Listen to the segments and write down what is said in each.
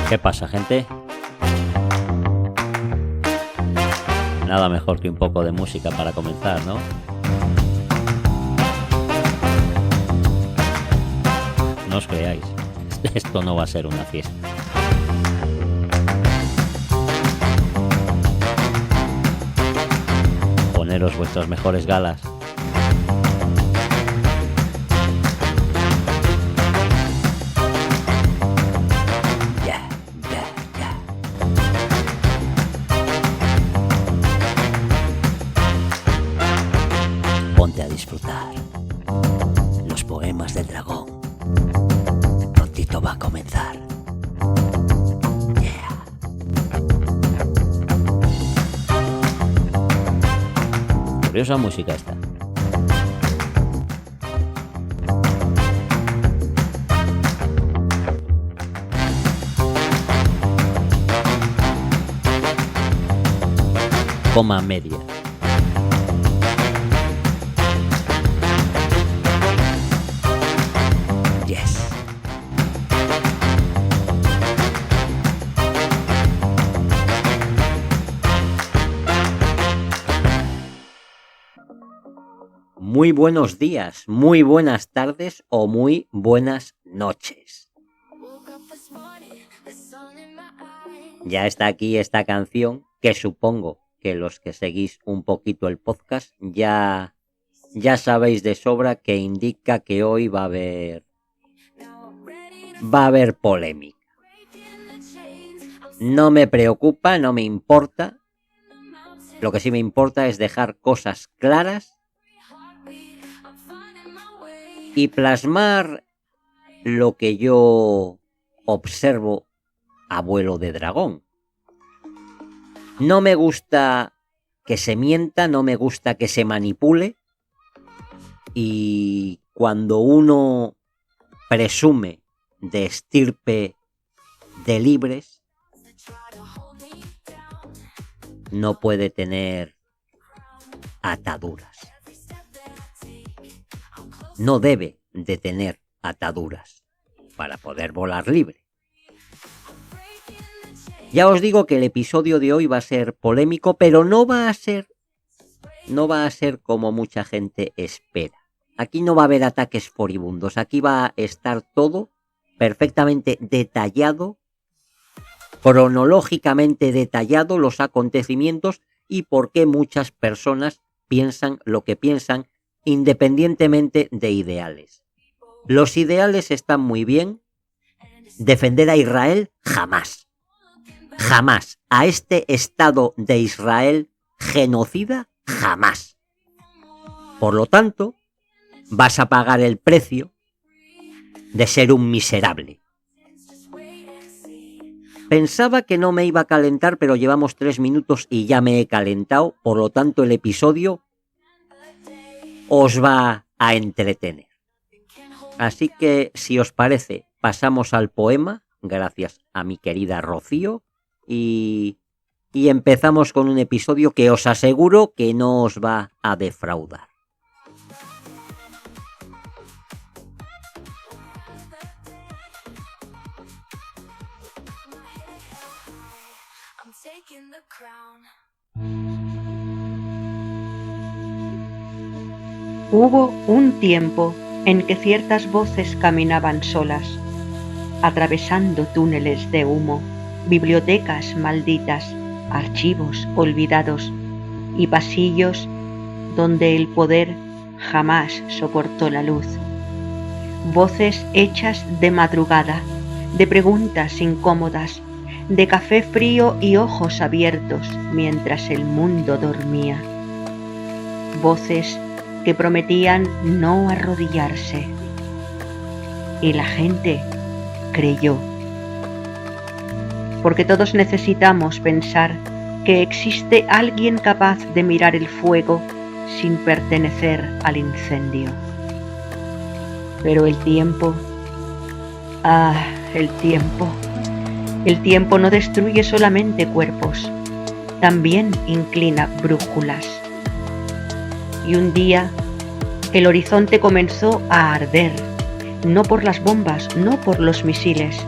¿Qué pasa, gente? Nada mejor que un poco de música para comenzar, ¿no? No os creáis, esto no va a ser una fiesta. Poneros vuestras mejores galas. Ponte a disfrutar. Los poemas del dragón. Prontito va a comenzar. Yeah. Curiosa música esta. Coma media. Yes. Muy buenos días, muy buenas tardes o muy buenas noches. Ya está aquí esta canción que supongo que los que seguís un poquito el podcast ya sabéis de sobra que indica que hoy va a haber polémica. No me preocupa, no me importa. Lo que sí me importa es dejar cosas claras y plasmar lo que yo observo a vuelo de dragón. No me gusta que se mienta, no me gusta que se manipule, y cuando uno presume de estirpe de libres, no puede tener ataduras. No debe de tener ataduras para poder volar libre. Ya os digo que el episodio de hoy va a ser polémico, pero no va a ser como mucha gente espera. Aquí no va a haber ataques furibundos, aquí va a estar todo perfectamente detallado, cronológicamente detallado, los acontecimientos y por qué muchas personas piensan lo que piensan, independientemente de ideales. Los ideales están muy bien. Defender a Israel, jamás. Jamás. A este Estado de Israel genocida, jamás. Por lo tanto, vas a pagar el precio de ser un miserable. Pensaba que no me iba a calentar, pero llevamos 3 minutos y ya me he calentado. Por lo tanto, el episodio os va a entretener. Así que, si os parece, pasamos al poema, gracias a mi querida Rocío, y empezamos con un episodio que os aseguro que no os va a defraudar. Hubo un tiempo en que ciertas voces caminaban solas, atravesando túneles de humo, bibliotecas malditas, archivos olvidados y pasillos donde el poder jamás soportó la luz. Voces hechas de madrugada, de preguntas incómodas, de café frío y ojos abiertos mientras el mundo dormía. Voces que prometían no arrodillarse. Y la gente creyó. Porque todos necesitamos pensar que existe alguien capaz de mirar el fuego sin pertenecer al incendio. Pero el tiempo, el tiempo no destruye solamente cuerpos, también inclina brújulas. Y un día el horizonte comenzó a arder, no por las bombas, no por los misiles,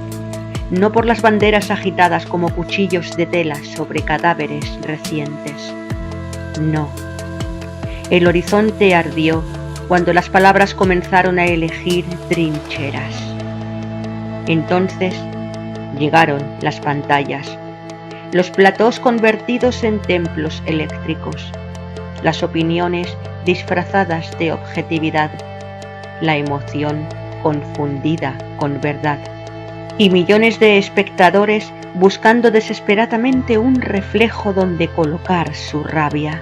no por las banderas agitadas como cuchillos de tela sobre cadáveres recientes. No. El horizonte ardió cuando las palabras comenzaron a elegir trincheras. Entonces llegaron las pantallas, los platós convertidos en templos eléctricos, las opiniones disfrazadas de objetividad, la emoción confundida con verdad, y millones de espectadores buscando desesperadamente un reflejo donde colocar su rabia.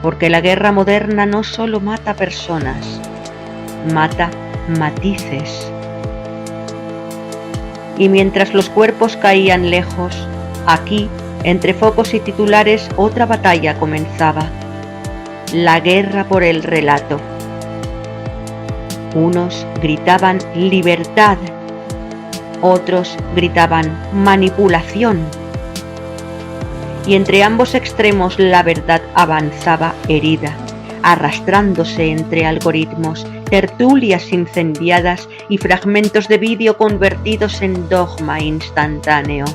Porque la guerra moderna no solo mata personas, mata matices. Y mientras los cuerpos caían lejos, aquí, entre focos y titulares, otra batalla comenzaba. La guerra por el relato. Unos gritaban libertad, otros gritaban manipulación. Y entre ambos extremos la verdad avanzaba herida, arrastrándose entre algoritmos, tertulias incendiadas y fragmentos de vídeo convertidos en dogma instantáneo.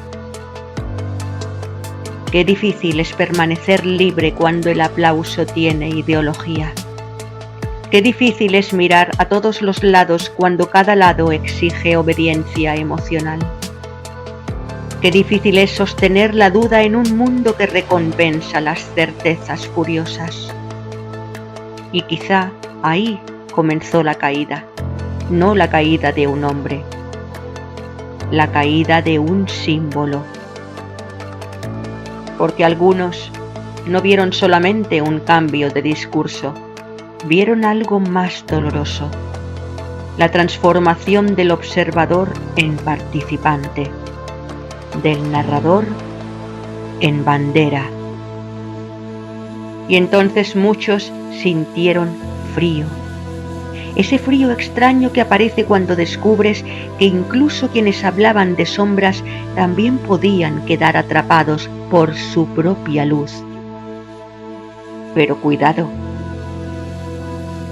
Qué difícil es permanecer libre cuando el aplauso tiene ideología. Qué difícil es mirar a todos los lados cuando cada lado exige obediencia emocional. Qué difícil es sostener la duda en un mundo que recompensa las certezas furiosas. Y quizá ahí comenzó la caída, no la caída de un hombre, la caída de un símbolo. Porque algunos no vieron solamente un cambio de discurso, vieron algo más doloroso, la transformación del observador en participante, del narrador en bandera. Y entonces muchos sintieron frío, ese frío extraño que aparece cuando descubres que incluso quienes hablaban de sombras también podían quedar atrapados por su propia luz. Pero cuidado,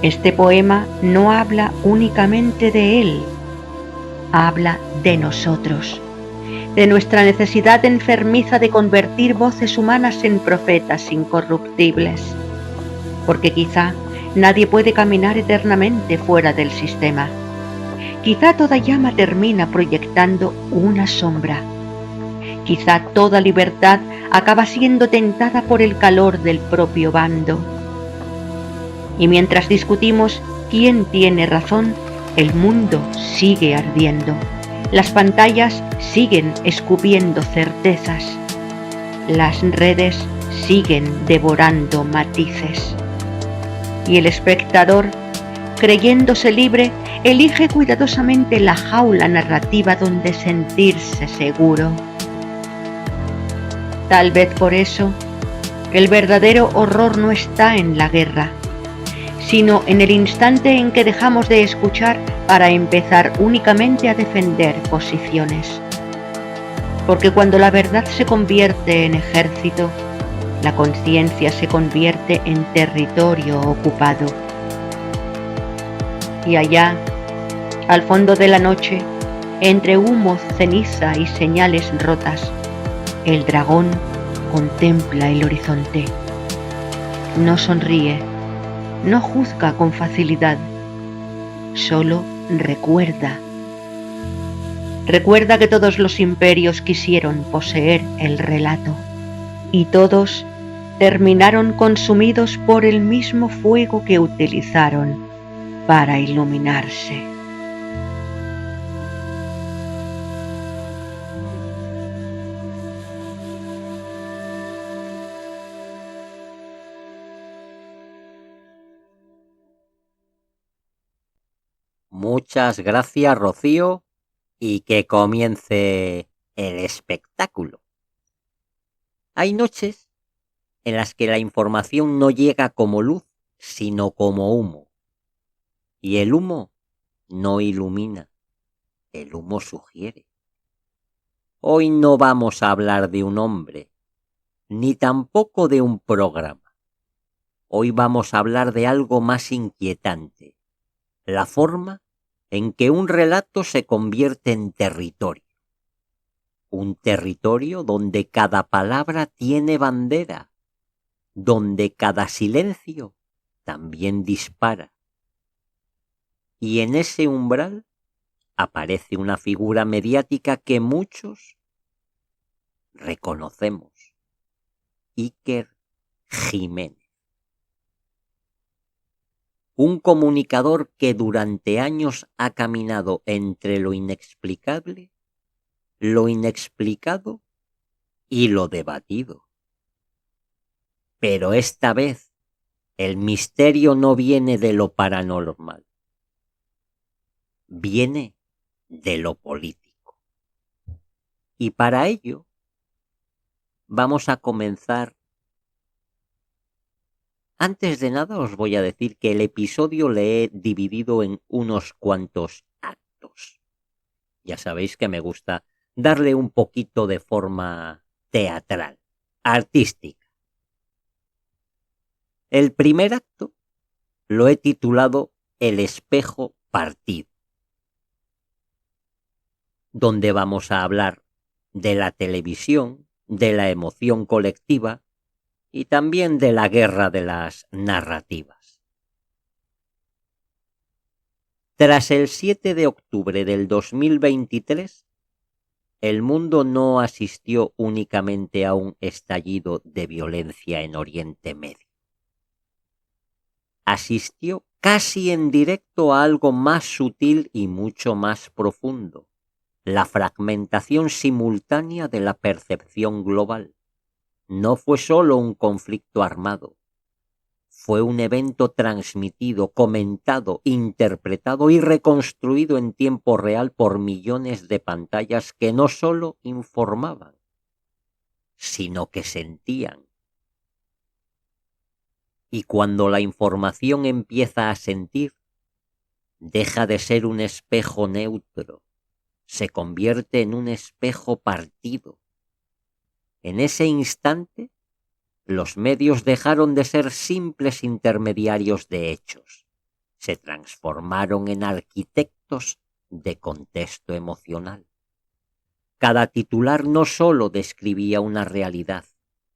este poema no habla únicamente de él, habla de nosotros, de nuestra necesidad enfermiza de convertir voces humanas en profetas incorruptibles, porque quizá nadie puede caminar eternamente fuera del sistema. Quizá toda llama termina proyectando una sombra. Quizá toda libertad acaba siendo tentada por el calor del propio bando. Y mientras discutimos quién tiene razón, el mundo sigue ardiendo. Las pantallas siguen escupiendo certezas. Las redes siguen devorando matices. Y el espectador, creyéndose libre, elige cuidadosamente la jaula narrativa donde sentirse seguro. Tal vez por eso, el verdadero horror no está en la guerra, sino en el instante en que dejamos de escuchar para empezar únicamente a defender posiciones. Porque cuando la verdad se convierte en ejército, la conciencia se convierte en territorio ocupado. Y allá, al fondo de la noche, entre humo, ceniza y señales rotas, el dragón contempla el horizonte. No sonríe, no juzga con facilidad, solo recuerda. Recuerda que todos los imperios quisieron poseer el relato y todos terminaron consumidos por el mismo fuego que utilizaron para iluminarse. Muchas gracias, Rocío, y que comience el espectáculo. Hay noches en las que la información no llega como luz, sino como humo. Y el humo no ilumina, el humo sugiere. Hoy no vamos a hablar de un hombre, ni tampoco de un programa. Hoy vamos a hablar de algo más inquietante, la forma en que un relato se convierte en territorio. un territorio donde cada palabra tiene bandera, donde cada silencio también dispara. Y en ese umbral aparece una figura mediática que muchos reconocemos: Iker Jiménez. Un comunicador que durante años ha caminado entre lo inexplicable, lo inexplicado y lo debatido. Pero esta vez el misterio no viene de lo paranormal, viene de lo político. Y para ello vamos a comenzar. Antes de nada os voy a decir que el episodio le he dividido en unos cuantos actos. Ya sabéis que me gusta darle un poquito de forma teatral, artística. El primer acto lo he titulado El espejo partido, donde vamos a hablar de la televisión, de la emoción colectiva y también de la guerra de las narrativas. Tras el 7 de octubre del 2023, el mundo no asistió únicamente a un estallido de violencia en Oriente Medio. Asistió casi en directo a algo más sutil y mucho más profundo: la fragmentación simultánea de la percepción global. No fue solo un conflicto armado, fue un evento transmitido, comentado, interpretado y reconstruido en tiempo real por millones de pantallas que no solo informaban, sino que sentían. Y cuando la información empieza a sentir, deja de ser un espejo neutro, se convierte en un espejo partido. En ese instante, los medios dejaron de ser simples intermediarios de hechos, se transformaron en arquitectos de contexto emocional. Cada titular no solo describía una realidad,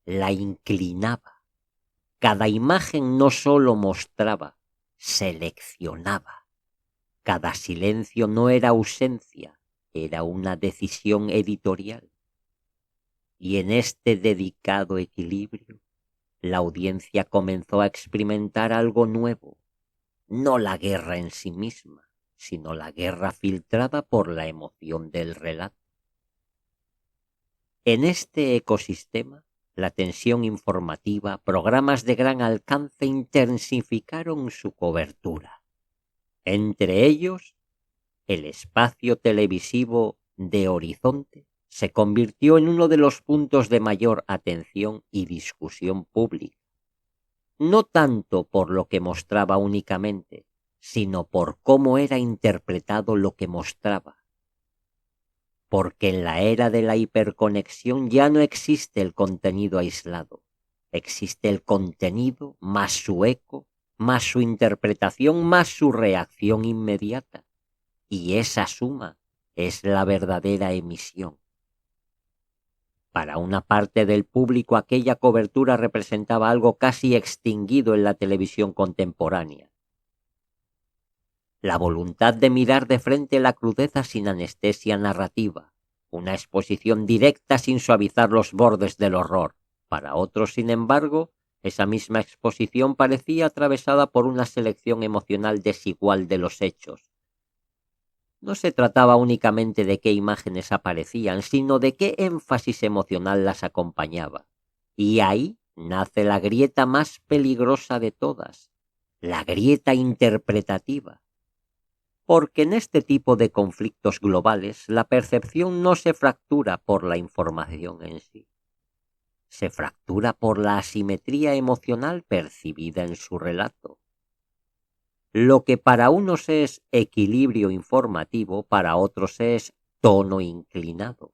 la inclinaba. Cada imagen no solo mostraba, seleccionaba. Cada silencio no era ausencia, era una decisión editorial. Y en este delicado equilibrio, la audiencia comenzó a experimentar algo nuevo: no la guerra en sí misma, sino la guerra filtrada por la emoción del relato. En este ecosistema, la tensión informativa, programas de gran alcance intensificaron su cobertura. Entre ellos, el espacio televisivo de Horizonte se convirtió en uno de los puntos de mayor atención y discusión pública, no tanto por lo que mostraba únicamente, sino por cómo era interpretado lo que mostraba. Porque en la era de la hiperconexión ya no existe el contenido aislado, existe el contenido más su eco, más su interpretación, más su reacción inmediata. Y esa suma es la verdadera emisión. Para una parte del público aquella cobertura representaba algo casi extinguido en la televisión contemporánea: la voluntad de mirar de frente la crudeza sin anestesia narrativa, una exposición directa sin suavizar los bordes del horror. Para otros, sin embargo, esa misma exposición parecía atravesada por una selección emocional desigual de los hechos. No se trataba únicamente de qué imágenes aparecían, sino de qué énfasis emocional las acompañaba. Y ahí nace la grieta más peligrosa de todas, la grieta interpretativa. Porque en este tipo de conflictos globales la percepción no se fractura por la información en sí, se fractura por la asimetría emocional percibida en su relato. Lo que para unos es equilibrio informativo, para otros es tono inclinado.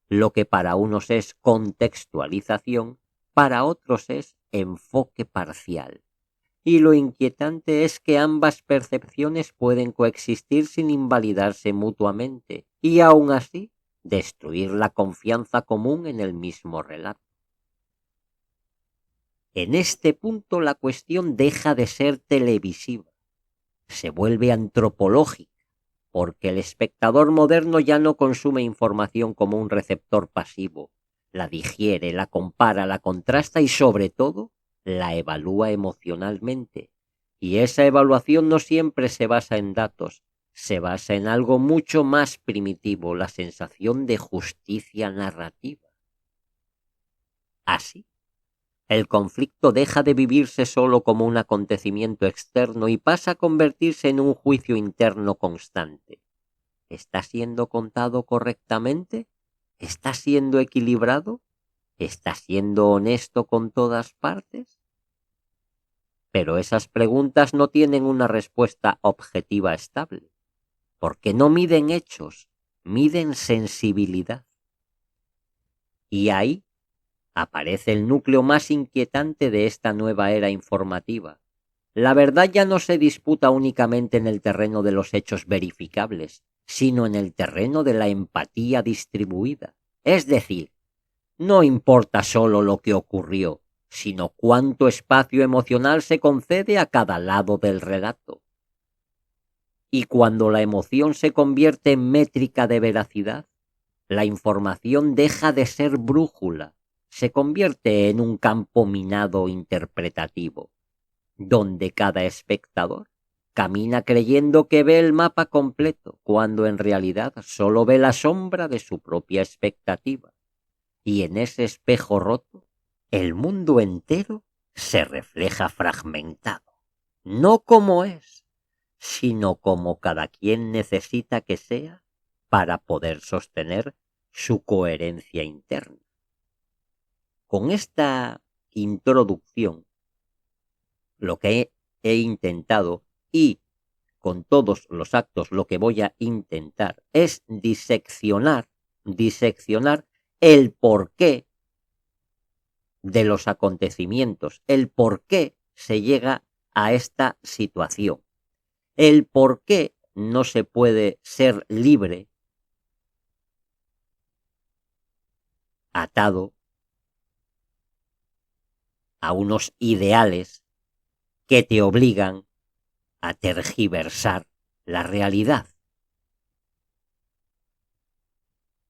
Lo que para unos es contextualización, para otros es enfoque parcial. Y lo inquietante es que ambas percepciones pueden coexistir sin invalidarse mutuamente, y aún así destruir la confianza común en el mismo relato. En este punto la cuestión deja de ser televisiva, se vuelve antropológica, porque el espectador moderno ya no consume información como un receptor pasivo, la digiere, la compara, la contrasta y sobre todo la evalúa emocionalmente. Y esa evaluación no siempre se basa en datos, se basa en algo mucho más primitivo, la sensación de justicia narrativa. Así, el conflicto deja de vivirse solo como un acontecimiento externo y pasa a convertirse en un juicio interno constante. ¿Está siendo contado correctamente? ¿Está siendo equilibrado? ¿Está siendo honesto con todas partes? Pero esas preguntas no tienen una respuesta objetiva estable, porque no miden hechos, miden sensibilidad. Y ahí aparece el núcleo más inquietante de esta nueva era informativa. La verdad ya no se disputa únicamente en el terreno de los hechos verificables, sino en el terreno de la empatía distribuida. Es decir, no importa solo lo que ocurrió, sino cuánto espacio emocional se concede a cada lado del relato. Y cuando la emoción se convierte en métrica de veracidad, la información deja de ser brújula, se convierte en un campo minado interpretativo, donde cada espectador camina creyendo que ve el mapa completo, cuando en realidad solo ve la sombra de su propia expectativa. Y en ese espejo roto, el mundo entero se refleja fragmentado, no como es, sino como cada quien necesita que sea para poder sostener su coherencia interna. Con esta introducción, lo que he intentado, y con todos los actos lo que voy a intentar, es diseccionar el porqué de los acontecimientos, el por qué se llega a esta situación, el por qué no se puede ser libre atado a unos ideales que te obligan a tergiversar la realidad,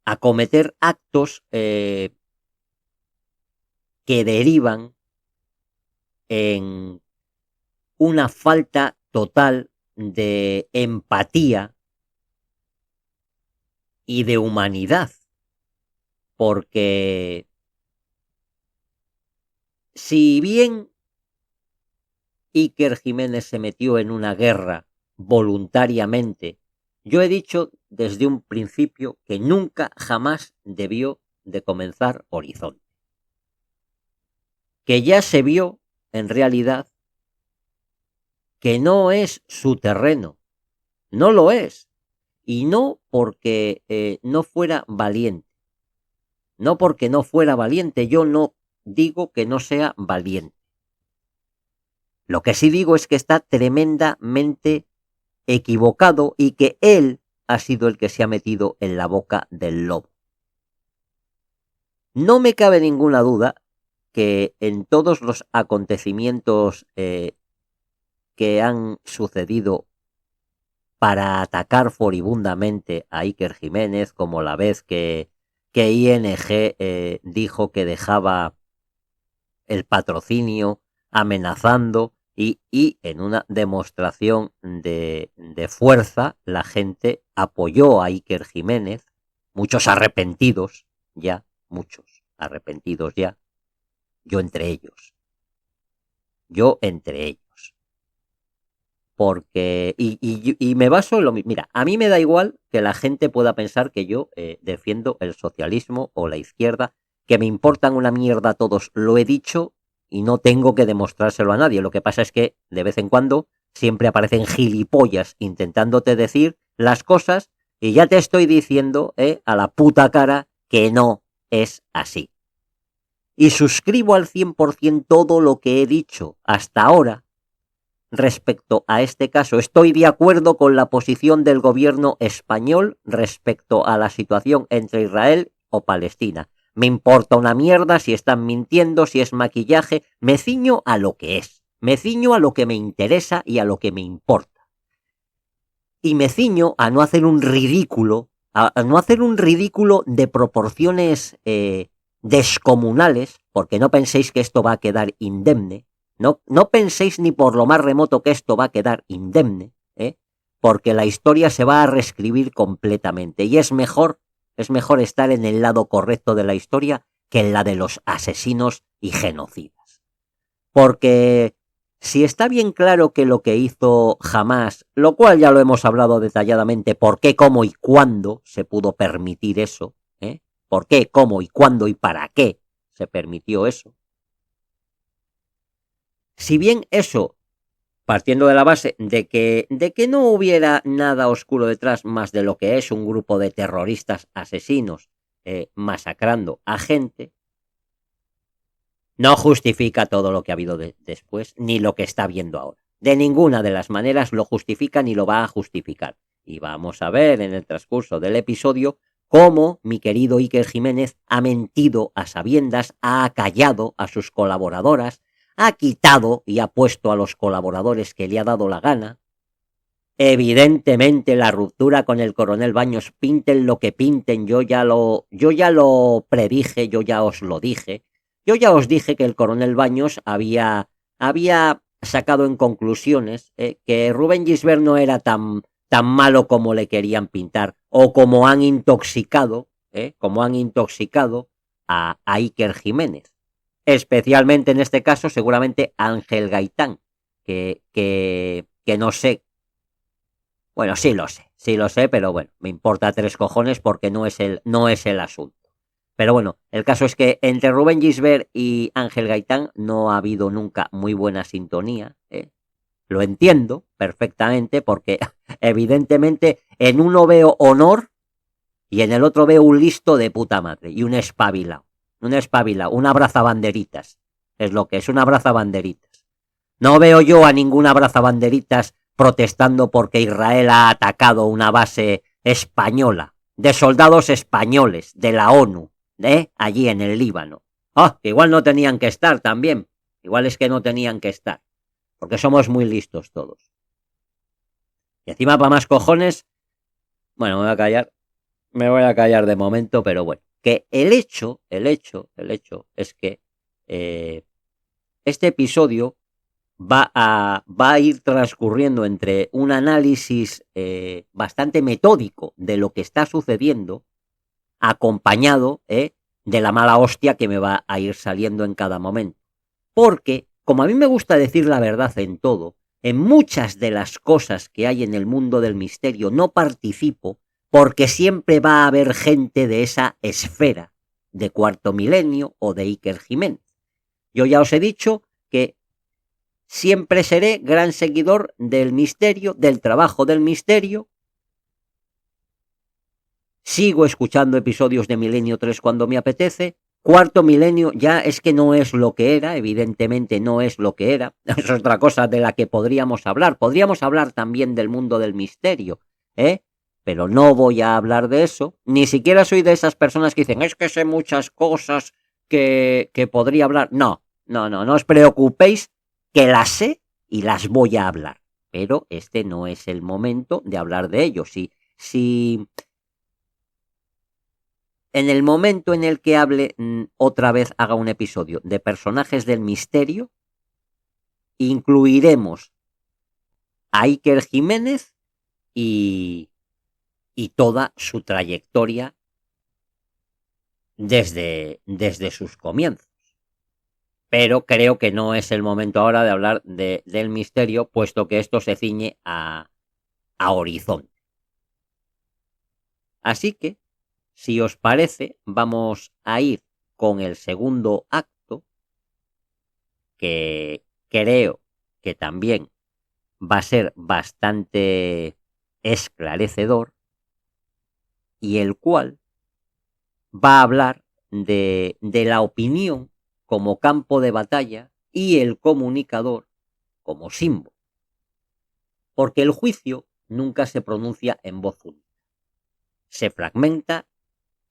a cometer actos que derivan en una falta total de empatía y de humanidad, porque si bien Iker Jiménez se metió en una guerra voluntariamente, yo he dicho desde un principio que nunca jamás debió de comenzar Horizonte, que ya se vio en realidad que no es su terreno, no lo es, y no porque no fuera valiente, no porque no fuera valiente, yo no digo que no sea valiente. Lo que sí digo es que está tremendamente equivocado y que él ha sido el que se ha metido en la boca del lobo. No me cabe ninguna duda que en todos los acontecimientos que han sucedido para atacar furibundamente a Iker Jiménez, como la vez que ING dijo que dejaba el patrocinio amenazando, y en una demostración de fuerza la gente apoyó a Iker Jiménez, muchos arrepentidos ya, yo entre ellos, porque y me baso en lo mismo. Mira, a mí me da igual que la gente pueda pensar que yo defiendo el socialismo o la izquierda, que me importan una mierda todos, lo he dicho y no tengo que demostrárselo a nadie. Lo que pasa es que de vez en cuando siempre aparecen gilipollas intentándote decir las cosas y ya te estoy diciendo a la puta cara que no es así. Y suscribo al 100% todo lo que he dicho hasta ahora, respecto a este caso. Estoy de acuerdo con la posición del gobierno español respecto a la situación entre Israel o Palestina. Me importa una mierda si están mintiendo, si es maquillaje. Me ciño a lo que es. Me ciño a lo que me interesa y a lo que me importa. Y me ciño a no hacer un ridículo, a no hacer un ridículo de proporciones descomunales, porque no penséis que esto va a quedar indemne. No penséis ni por lo más remoto que esto va a quedar indemne, porque la historia se va a reescribir completamente y es mejor estar en el lado correcto de la historia que en la de los asesinos y genocidas. Porque si está bien claro que lo que hizo Hamás, lo cual ya lo hemos hablado detalladamente, por qué, cómo y cuándo se pudo permitir eso, por qué, cómo y cuándo y para qué se permitió eso. Si bien eso, partiendo de la base de que no hubiera nada oscuro detrás más de lo que es un grupo de terroristas asesinos masacrando a gente, no justifica todo lo que ha habido después, ni lo que está viendo ahora. De ninguna de las maneras lo justifica ni lo va a justificar. Y vamos a ver en el transcurso del episodio cómo mi querido Iker Jiménez ha mentido a sabiendas, ha acallado a sus colaboradoras, ha quitado y ha puesto a los colaboradores que le ha dado la gana. Evidentemente la ruptura con el coronel Baños, pinten lo que pinten, yo ya lo predije, yo ya os lo dije. Yo ya os dije que el coronel Baños había sacado en conclusiones que Rubén Gisbert no era tan malo como le querían pintar, o como han intoxicado a Iker Jiménez. Especialmente en este caso, seguramente Ángel Gaitán, que no sé. Bueno, sí lo sé, pero bueno, me importa tres cojones porque no es el asunto. Pero bueno, el caso es que entre Rubén Gisbert y Ángel Gaitán no ha habido nunca muy buena sintonía. Lo entiendo perfectamente porque evidentemente en uno veo honor y en el otro veo un listo de puta madre y un espabilado, un abrazabanderitas. Es lo que es, un abrazabanderitas. No veo yo a ningún abrazabanderitas protestando porque Israel ha atacado una base española, de soldados españoles, de la ONU, allí en el Líbano. Que igual no tenían que estar también. Igual es que no tenían que estar. Porque somos muy listos todos. Y encima, para más cojones, bueno, me voy a callar de momento, pero bueno, que el hecho es que este episodio va a ir transcurriendo entre un análisis bastante metódico de lo que está sucediendo, acompañado de la mala hostia que me va a ir saliendo en cada momento. Porque, como a mí me gusta decir la verdad en todo, en muchas de las cosas que hay en el mundo del misterio no participo, porque siempre va a haber gente de esa esfera, de Cuarto Milenio o de Iker Jiménez. Yo ya os he dicho que siempre seré gran seguidor del misterio, del trabajo del misterio. Sigo escuchando episodios de Milenio 3 cuando me apetece. Cuarto Milenio ya es que no es lo que era, evidentemente no es lo que era. Es otra cosa de la que podríamos hablar. Podríamos hablar también del mundo del misterio, pero no voy a hablar de eso. Ni siquiera soy de esas personas que dicen, es que sé muchas cosas que podría hablar. No os preocupéis, que las sé y las voy a hablar. Pero este no es el momento de hablar de ello. Si en el momento en el que hable otra vez, haga un episodio de personajes del misterio, incluiremos a Iker Jiménez y toda su trayectoria desde sus comienzos. Pero creo que no es el momento ahora de hablar del misterio, puesto que esto se ciñe a Horizonte. Así que, si os parece, vamos a ir con el segundo acto, que creo que también va a ser bastante esclarecedor, y el cual va a hablar de la opinión como campo de batalla y el comunicador como símbolo. porque el juicio nunca se pronuncia en voz única. Se fragmenta,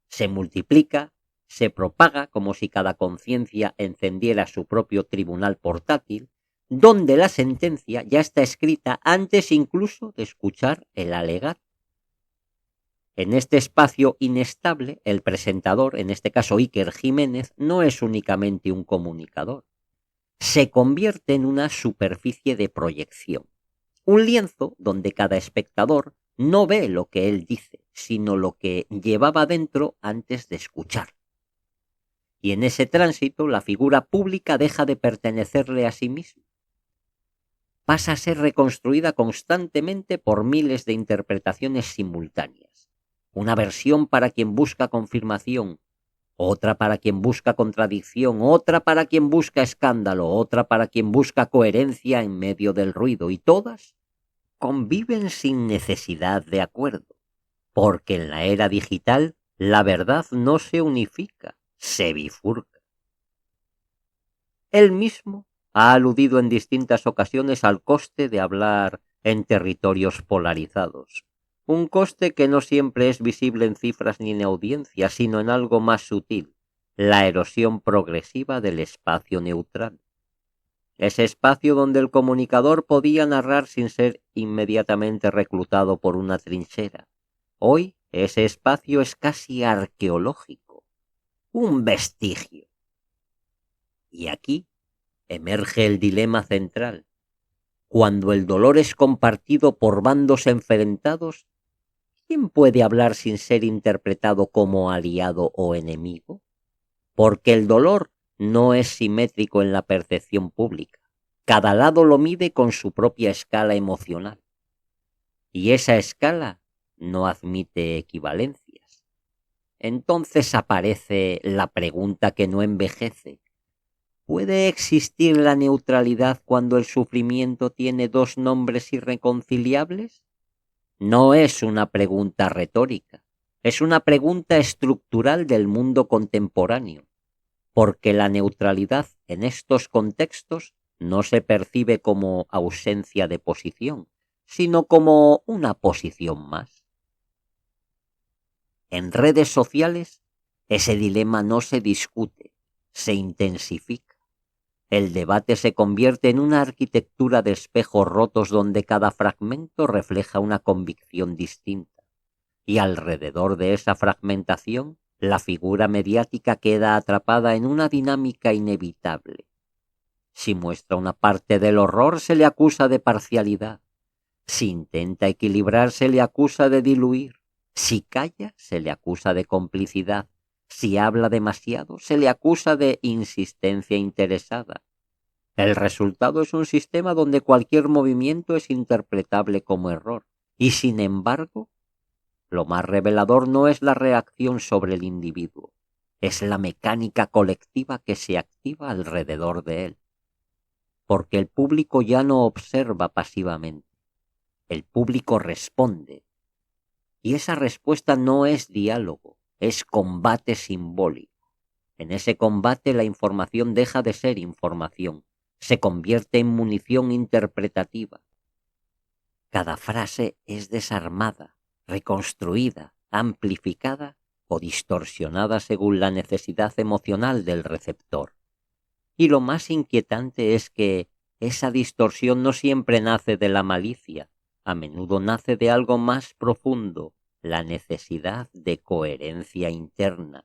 se multiplica, se propaga como si cada conciencia encendiera su propio tribunal portátil, donde la sentencia ya está escrita antes incluso de escuchar el alegato. En este espacio inestable, el presentador, en este caso Iker Jiménez, no es únicamente un comunicador. Se convierte en una superficie de proyección, un lienzo donde cada espectador no ve lo que él dice, sino lo que llevaba dentro antes de escuchar. Y en ese tránsito la figura pública deja de pertenecerle a sí misma. Pasa a ser reconstruida constantemente por miles de interpretaciones simultáneas. Una versión para quien busca confirmación, otra para quien busca contradicción, otra para quien busca escándalo, otra para quien busca coherencia en medio del ruido, y todas conviven sin necesidad de acuerdo, porque en la era digital la verdad no se unifica, se bifurca. Él mismo ha aludido en distintas ocasiones al coste de hablar en territorios polarizados. Un coste que no siempre es visible en cifras ni en audiencia, sino en algo más sutil, la erosión progresiva del espacio neutral. Ese espacio donde el comunicador podía narrar sin ser inmediatamente reclutado por una trinchera. Hoy ese espacio es casi arqueológico, un vestigio. Y aquí emerge el dilema central. Cuando el dolor es compartido por bandos enfrentados, ¿quién puede hablar sin ser interpretado como aliado o enemigo? Porque el dolor no es simétrico en la percepción pública. Cada lado lo mide con su propia escala emocional. Y esa escala no admite equivalencias. Entonces aparece la pregunta que no envejece. ¿Puede existir la neutralidad cuando el sufrimiento tiene dos nombres irreconciliables? No es una pregunta retórica, es una pregunta estructural del mundo contemporáneo, porque la neutralidad en estos contextos no se percibe como ausencia de posición, sino como una posición más. En redes sociales, ese dilema no se discute, se intensifica. El debate se convierte en una arquitectura de espejos rotos donde cada fragmento refleja una convicción distinta. Y alrededor de esa fragmentación, la figura mediática queda atrapada en una dinámica inevitable. Si muestra una parte del horror, se le acusa de parcialidad. Si intenta equilibrar, se le acusa de diluir. Si calla, se le acusa de complicidad. Si habla demasiado, se le acusa de insistencia interesada. El resultado es un sistema donde cualquier movimiento es interpretable como error. Y sin embargo, lo más revelador no es la reacción sobre el individuo, es la mecánica colectiva que se activa alrededor de él. Porque el público ya no observa pasivamente, el público responde. Y esa respuesta no es diálogo, es combate simbólico. En ese combate la información deja de ser información, se convierte en munición interpretativa. Cada frase es desarmada, reconstruida, amplificada o distorsionada según la necesidad emocional del receptor. Y lo más inquietante es que esa distorsión no siempre nace de la malicia, a menudo nace de algo más profundo, la necesidad de coherencia interna.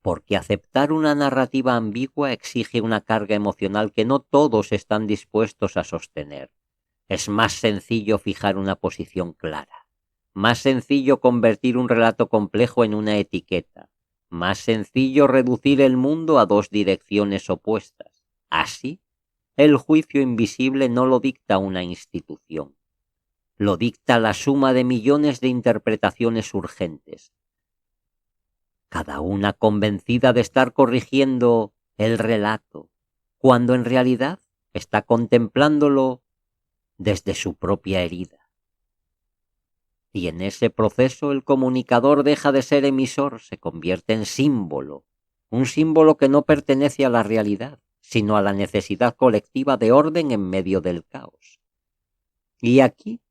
Porque aceptar una narrativa ambigua exige una carga emocional que no todos están dispuestos a sostener. Es más sencillo fijar una posición clara, más sencillo convertir un relato complejo en una etiqueta, más sencillo reducir el mundo a dos direcciones opuestas. Así, el juicio invisible no lo dicta una institución, lo dicta la suma de millones de interpretaciones urgentes, cada una convencida de estar corrigiendo el relato, cuando en realidad está contemplándolo desde su propia herida. Y en ese proceso el comunicador deja de ser emisor, se convierte en símbolo, un símbolo que no pertenece a la realidad, sino a la necesidad colectiva de orden en medio del caos. Y aquí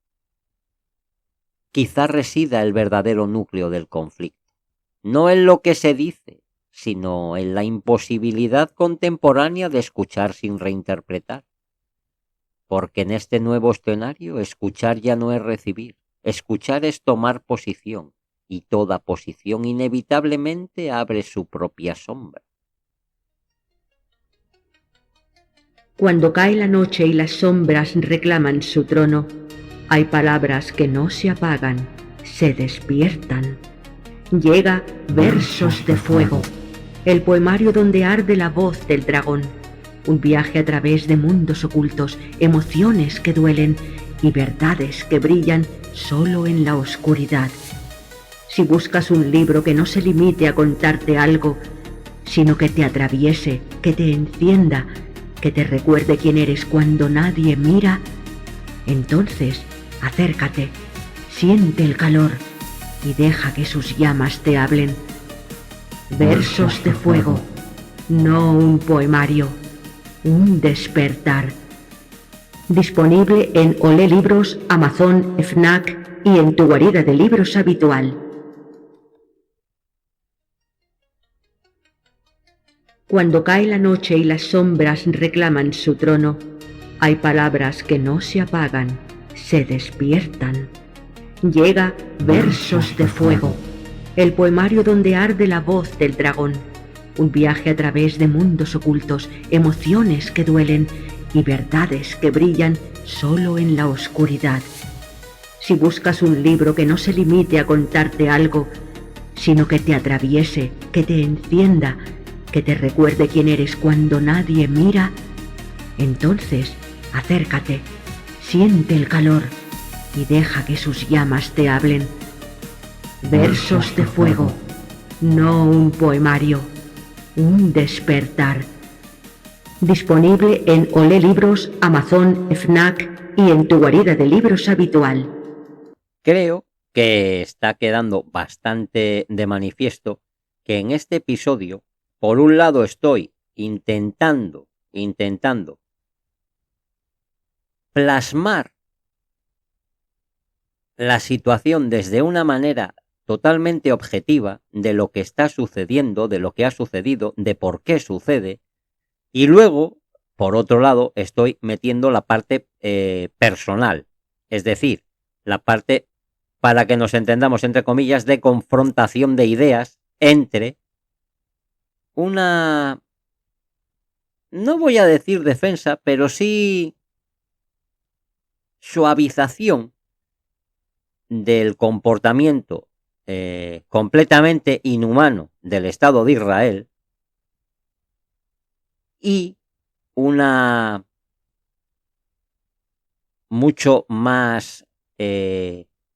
quizá resida el verdadero núcleo del conflicto. No en lo que se dice, sino en la imposibilidad contemporánea de escuchar sin reinterpretar. Porque en este nuevo escenario escuchar ya no es recibir, escuchar es tomar posición, y toda posición inevitablemente abre su propia sombra. Cuando cae la noche y las sombras reclaman su trono, hay palabras que no se apagan, se despiertan. Llega Versos de Fuego, el poemario donde arde la voz del dragón. Un viaje a través de mundos ocultos, emociones que duelen y verdades que brillan solo en la oscuridad. Si buscas un libro que no se limite a contarte algo, sino que te atraviese, que te encienda, que te recuerde quién eres cuando nadie mira, entonces acércate, siente el calor y deja que sus llamas te hablen. Versos de Fuego, no un poemario, un despertar. Disponible en Olé Libros, Amazon, Fnac y en tu guarida de libros habitual. Cuando cae la noche y las sombras reclaman su trono, hay palabras que no se apagan, se despiertan. Llega Versos de Fuego, el poemario donde arde la voz del dragón. Un viaje a través de mundos ocultos, emociones que duelen y verdades que brillan solo en la oscuridad. Si buscas un libro que no se limite a contarte algo, sino que te atraviese, que te encienda, que te recuerde quién eres cuando nadie mira, entonces acércate, siente el calor y deja que sus llamas te hablen. Versos de Fuego, no un poemario, un despertar. Disponible en Olé Libros, Amazon, Fnac y en tu guarida de libros habitual. Creo que está quedando bastante de manifiesto que en este episodio, por un lado, estoy intentando plasmar la situación desde una manera totalmente objetiva de lo que está sucediendo, de lo que ha sucedido, de por qué sucede, y luego, por otro lado, estoy metiendo la parte personal, es decir, la parte, para que nos entendamos, entre comillas, de confrontación de ideas entre una, no voy a decir defensa, pero sí suavización del comportamiento completamente inhumano del Estado de Israel y una mucho más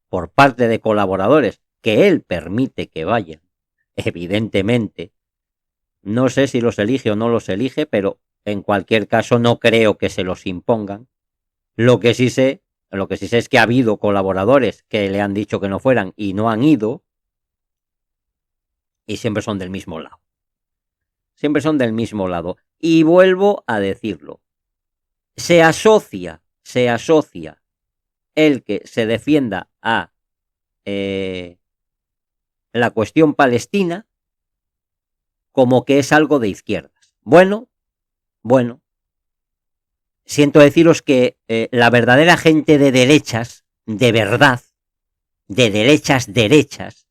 por parte de colaboradores que él permite que vayan, evidentemente. No sé si los elige o no los elige, pero en cualquier caso no creo que se los impongan. Lo que sí sé es que ha habido colaboradores que le han dicho que no fueran y no han ido, y siempre son del mismo lado. Siempre son del mismo lado. Y vuelvo a decirlo. Se asocia el que se defienda a la cuestión palestina como que es algo de izquierdas. Bueno, siento deciros que la verdadera gente de derechas, de verdad, de derechas,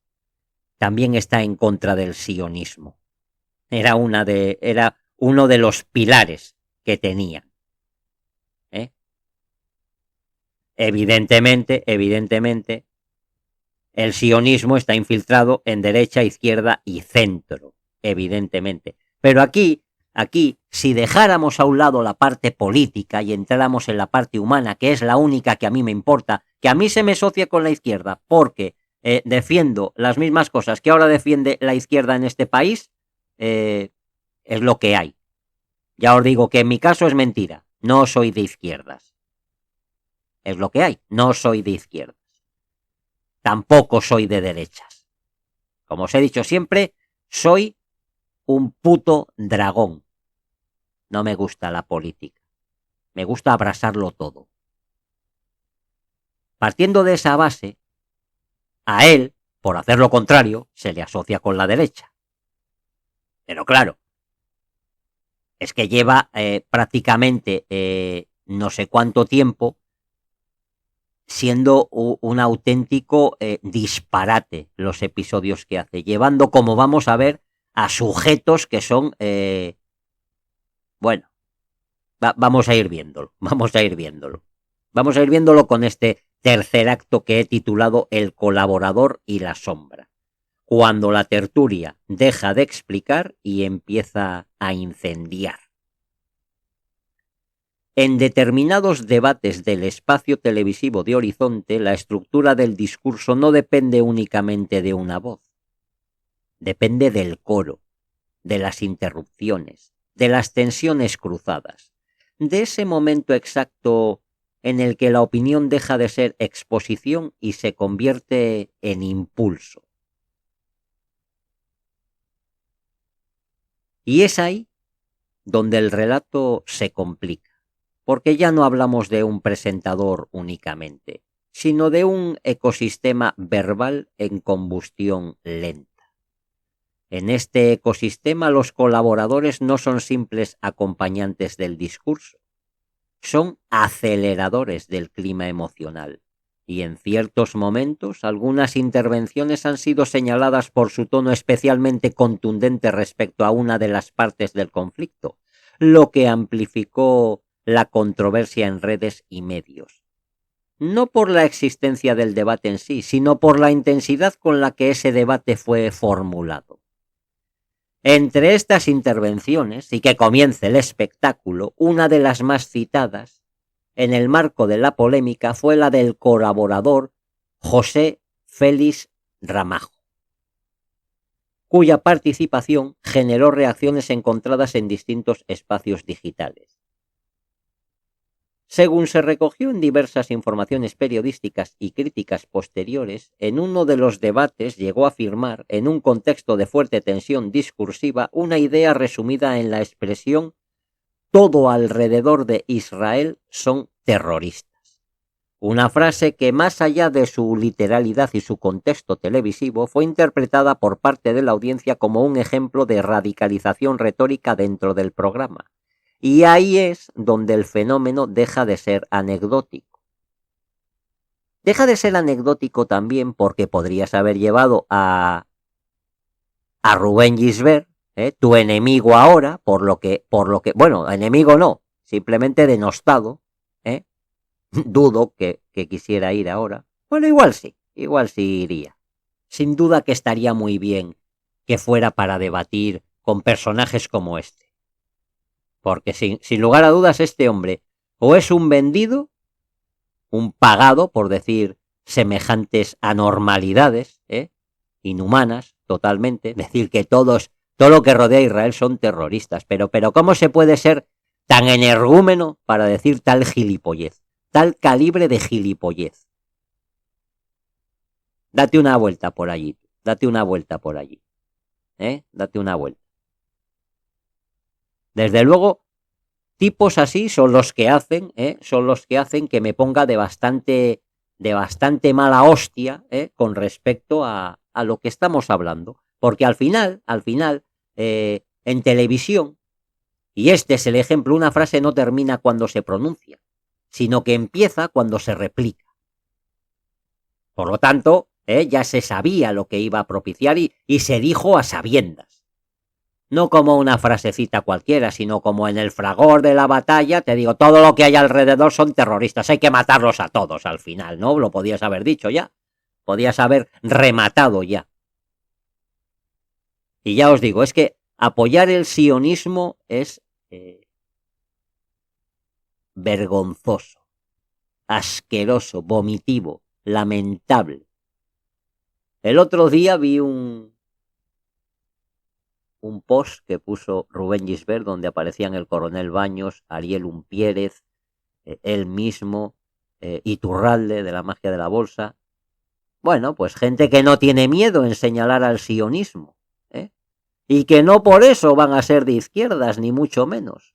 también está en contra del sionismo. Era uno de los pilares que tenía. Evidentemente, el sionismo está infiltrado en derecha, izquierda y centro, evidentemente. Pero aquí, si dejáramos a un lado la parte política y entráramos en la parte humana, que es la única que a mí me importa, que a mí se me asocia con la izquierda, porque defiendo las mismas cosas que ahora defiende la izquierda en este país, es lo que hay. Ya os digo que en mi caso es mentira, no soy de izquierdas. Es lo que hay, no soy de izquierdas. Tampoco soy de derechas. Como os he dicho siempre, soy un puto dragón. No me gusta la política. Me gusta abrazarlo todo. Partiendo de esa base, a él, por hacer lo contrario, se le asocia con la derecha. Pero claro, es que lleva prácticamente no sé cuánto tiempo siendo un auténtico disparate los episodios que hace, llevando, como vamos a ver, a sujetos que son, bueno, vamos a ir viéndolo. Vamos a ir viéndolo con este tercer acto que he titulado El colaborador y la sombra, cuando la tertulia deja de explicar y empieza a incendiar. En determinados debates del espacio televisivo de Horizonte, la estructura del discurso no depende únicamente de una voz. Depende del coro, de las interrupciones, de las tensiones cruzadas, de ese momento exacto en el que la opinión deja de ser exposición y se convierte en impulso. Y es ahí donde el relato se complica, porque ya no hablamos de un presentador únicamente, sino de un ecosistema verbal en combustión lenta. En este ecosistema los colaboradores no son simples acompañantes del discurso, son aceleradores del clima emocional. Y en ciertos momentos algunas intervenciones han sido señaladas por su tono especialmente contundente respecto a una de las partes del conflicto, lo que amplificó la controversia en redes y medios. No por la existencia del debate en sí, sino por la intensidad con la que ese debate fue formulado. Entre estas intervenciones, y que comience el espectáculo, una de las más citadas, en el marco de la polémica, fue la del colaborador José Félix Ramajo, cuya participación generó reacciones encontradas en distintos espacios digitales. Según se recogió en diversas informaciones periodísticas y críticas posteriores, en uno de los debates llegó a afirmar, en un contexto de fuerte tensión discursiva, una idea resumida en la expresión «todo alrededor de Israel son terroristas». Una frase que, más allá de su literalidad y su contexto televisivo, fue interpretada por parte de la audiencia como un ejemplo de radicalización retórica dentro del programa. Y ahí es donde el fenómeno deja de ser anecdótico. Deja de ser anecdótico también porque podrías haber llevado a Rubén Gisbert, tu enemigo ahora, por lo que, bueno, enemigo no, simplemente denostado, dudo que quisiera ir ahora. Bueno, igual sí iría. Sin duda que estaría muy bien que fuera para debatir con personajes como este. Porque sin lugar a dudas este hombre o es un vendido, un pagado, por decir semejantes anormalidades, inhumanas totalmente, decir que todo lo que rodea a Israel son terroristas, pero ¿cómo se puede ser tan energúmeno para decir tal gilipollez, tal calibre de gilipollez? Date una vuelta por allí, date una vuelta. Desde luego, tipos así son los que hacen que me ponga de bastante mala hostia, con respecto a lo que estamos hablando. Porque al final, en televisión, y este es el ejemplo, una frase no termina cuando se pronuncia, sino que empieza cuando se replica. Por lo tanto, ya se sabía lo que iba a propiciar y se dijo a sabiendas. No como una frasecita cualquiera, sino como en el fragor de la batalla, te digo, todo lo que hay alrededor son terroristas, hay que matarlos a todos al final, ¿no? Lo podías haber dicho ya, podías haber rematado ya. Y ya os digo, es que apoyar el sionismo es vergonzoso, asqueroso, vomitivo, lamentable. El otro día vi un post que puso Rubén Gisbert donde aparecían el coronel Baños, Ariel Unpiérez, él mismo, Iturralde de la magia de la bolsa. Bueno, pues gente que no tiene miedo en señalar al sionismo, y que no por eso van a ser de izquierdas, ni mucho menos.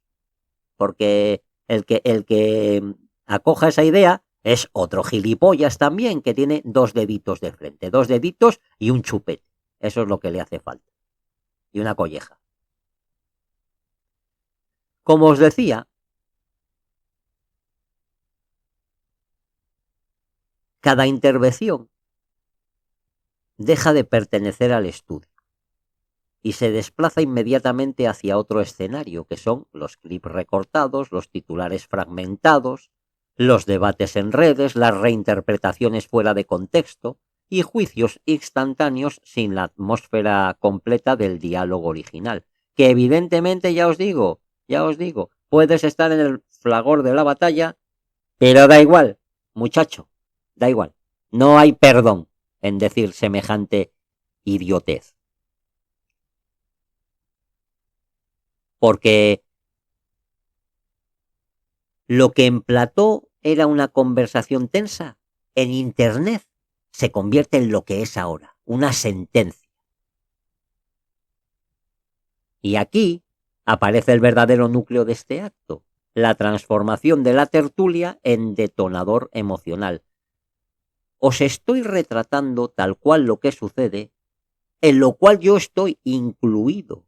Porque el que acoja esa idea Es otro gilipollas también que tiene 2 deditos de frente, 2 deditos y un chupete. Eso es lo que le hace falta. Y una colleja. Como os decía, cada intervención deja de pertenecer al estudio y se desplaza inmediatamente hacia otro escenario, que son los clips recortados, los titulares fragmentados, los debates en redes, las reinterpretaciones fuera de contexto y juicios instantáneos sin la atmósfera completa del diálogo original, que evidentemente, ya os digo, puedes estar en el fragor de la batalla, pero da igual, muchacho, da igual, no hay perdón en decir semejante idiotez. Porque lo que en plató era una conversación tensa, en Internet se convierte en lo que es ahora, una sentencia. Y aquí aparece el verdadero núcleo de este acto, la transformación de la tertulia en detonador emocional. Os estoy retratando tal cual lo que sucede, en lo cual yo estoy incluido.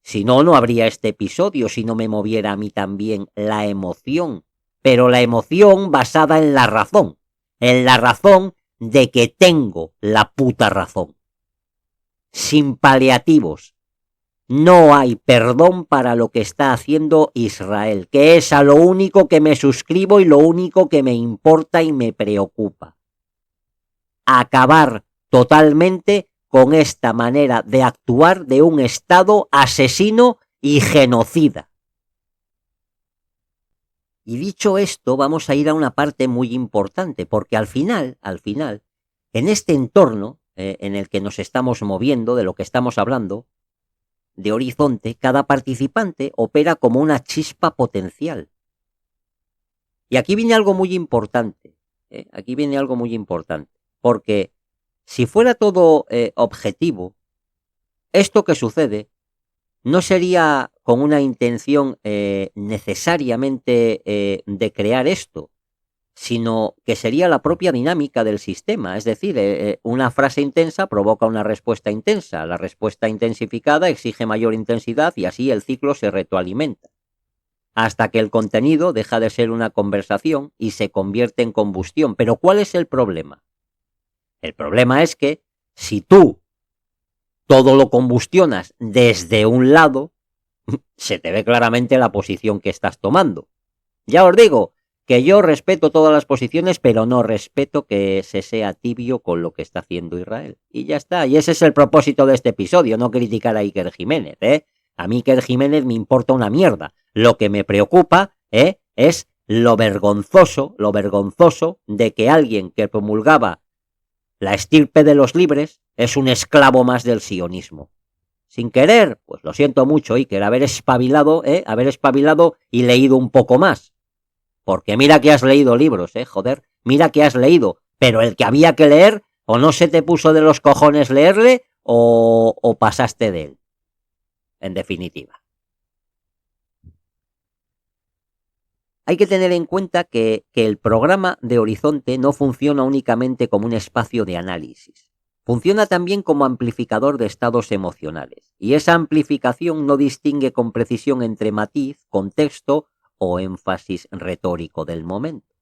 Si no, no habría este episodio, si no me moviera a mí también la emoción, pero la emoción basada en la razón de que tengo la puta razón. Sin paliativos. No hay perdón para lo que está haciendo Israel, que es a lo único que me suscribo y lo único que me importa y me preocupa. Acabar totalmente con esta manera de actuar de un Estado asesino y genocida. Y dicho esto, vamos a ir a una parte muy importante, porque al final, en este entorno en el que nos estamos moviendo, de lo que estamos hablando, de Horizonte, cada participante opera como una chispa potencial. Y aquí viene algo muy importante, porque si fuera todo objetivo, esto que sucede no sería con una intención necesariamente de crear esto, sino que sería la propia dinámica del sistema. Es decir, una frase intensa provoca una respuesta intensa, la respuesta intensificada exige mayor intensidad y así el ciclo se retroalimenta, hasta que el contenido deja de ser una conversación y se convierte en combustión. Pero ¿cuál es el problema? El problema es que si tú todo lo combustionas desde un lado, se te ve claramente la posición que estás tomando. Ya os digo que yo respeto todas las posiciones, pero no respeto que se sea tibio con lo que está haciendo Israel. Y ya está. Y ese es el propósito de este episodio, no criticar a Iker Jiménez. A mí Iker Jiménez me importa una mierda. Lo que me preocupa es lo vergonzoso de que alguien que promulgaba la estirpe de los libres es un esclavo más del sionismo. Sin querer, pues lo siento mucho, Iker, haber espabilado y leído un poco más. Porque mira que has leído libros, joder, mira que has leído, pero el que había que leer, o no se te puso de los cojones leerle, o pasaste de él. En definitiva. Hay que tener en cuenta que el programa de Horizonte no funciona únicamente como un espacio de análisis. Funciona también como amplificador de estados emocionales. Y esa amplificación no distingue con precisión entre matiz, contexto o énfasis retórico del momento.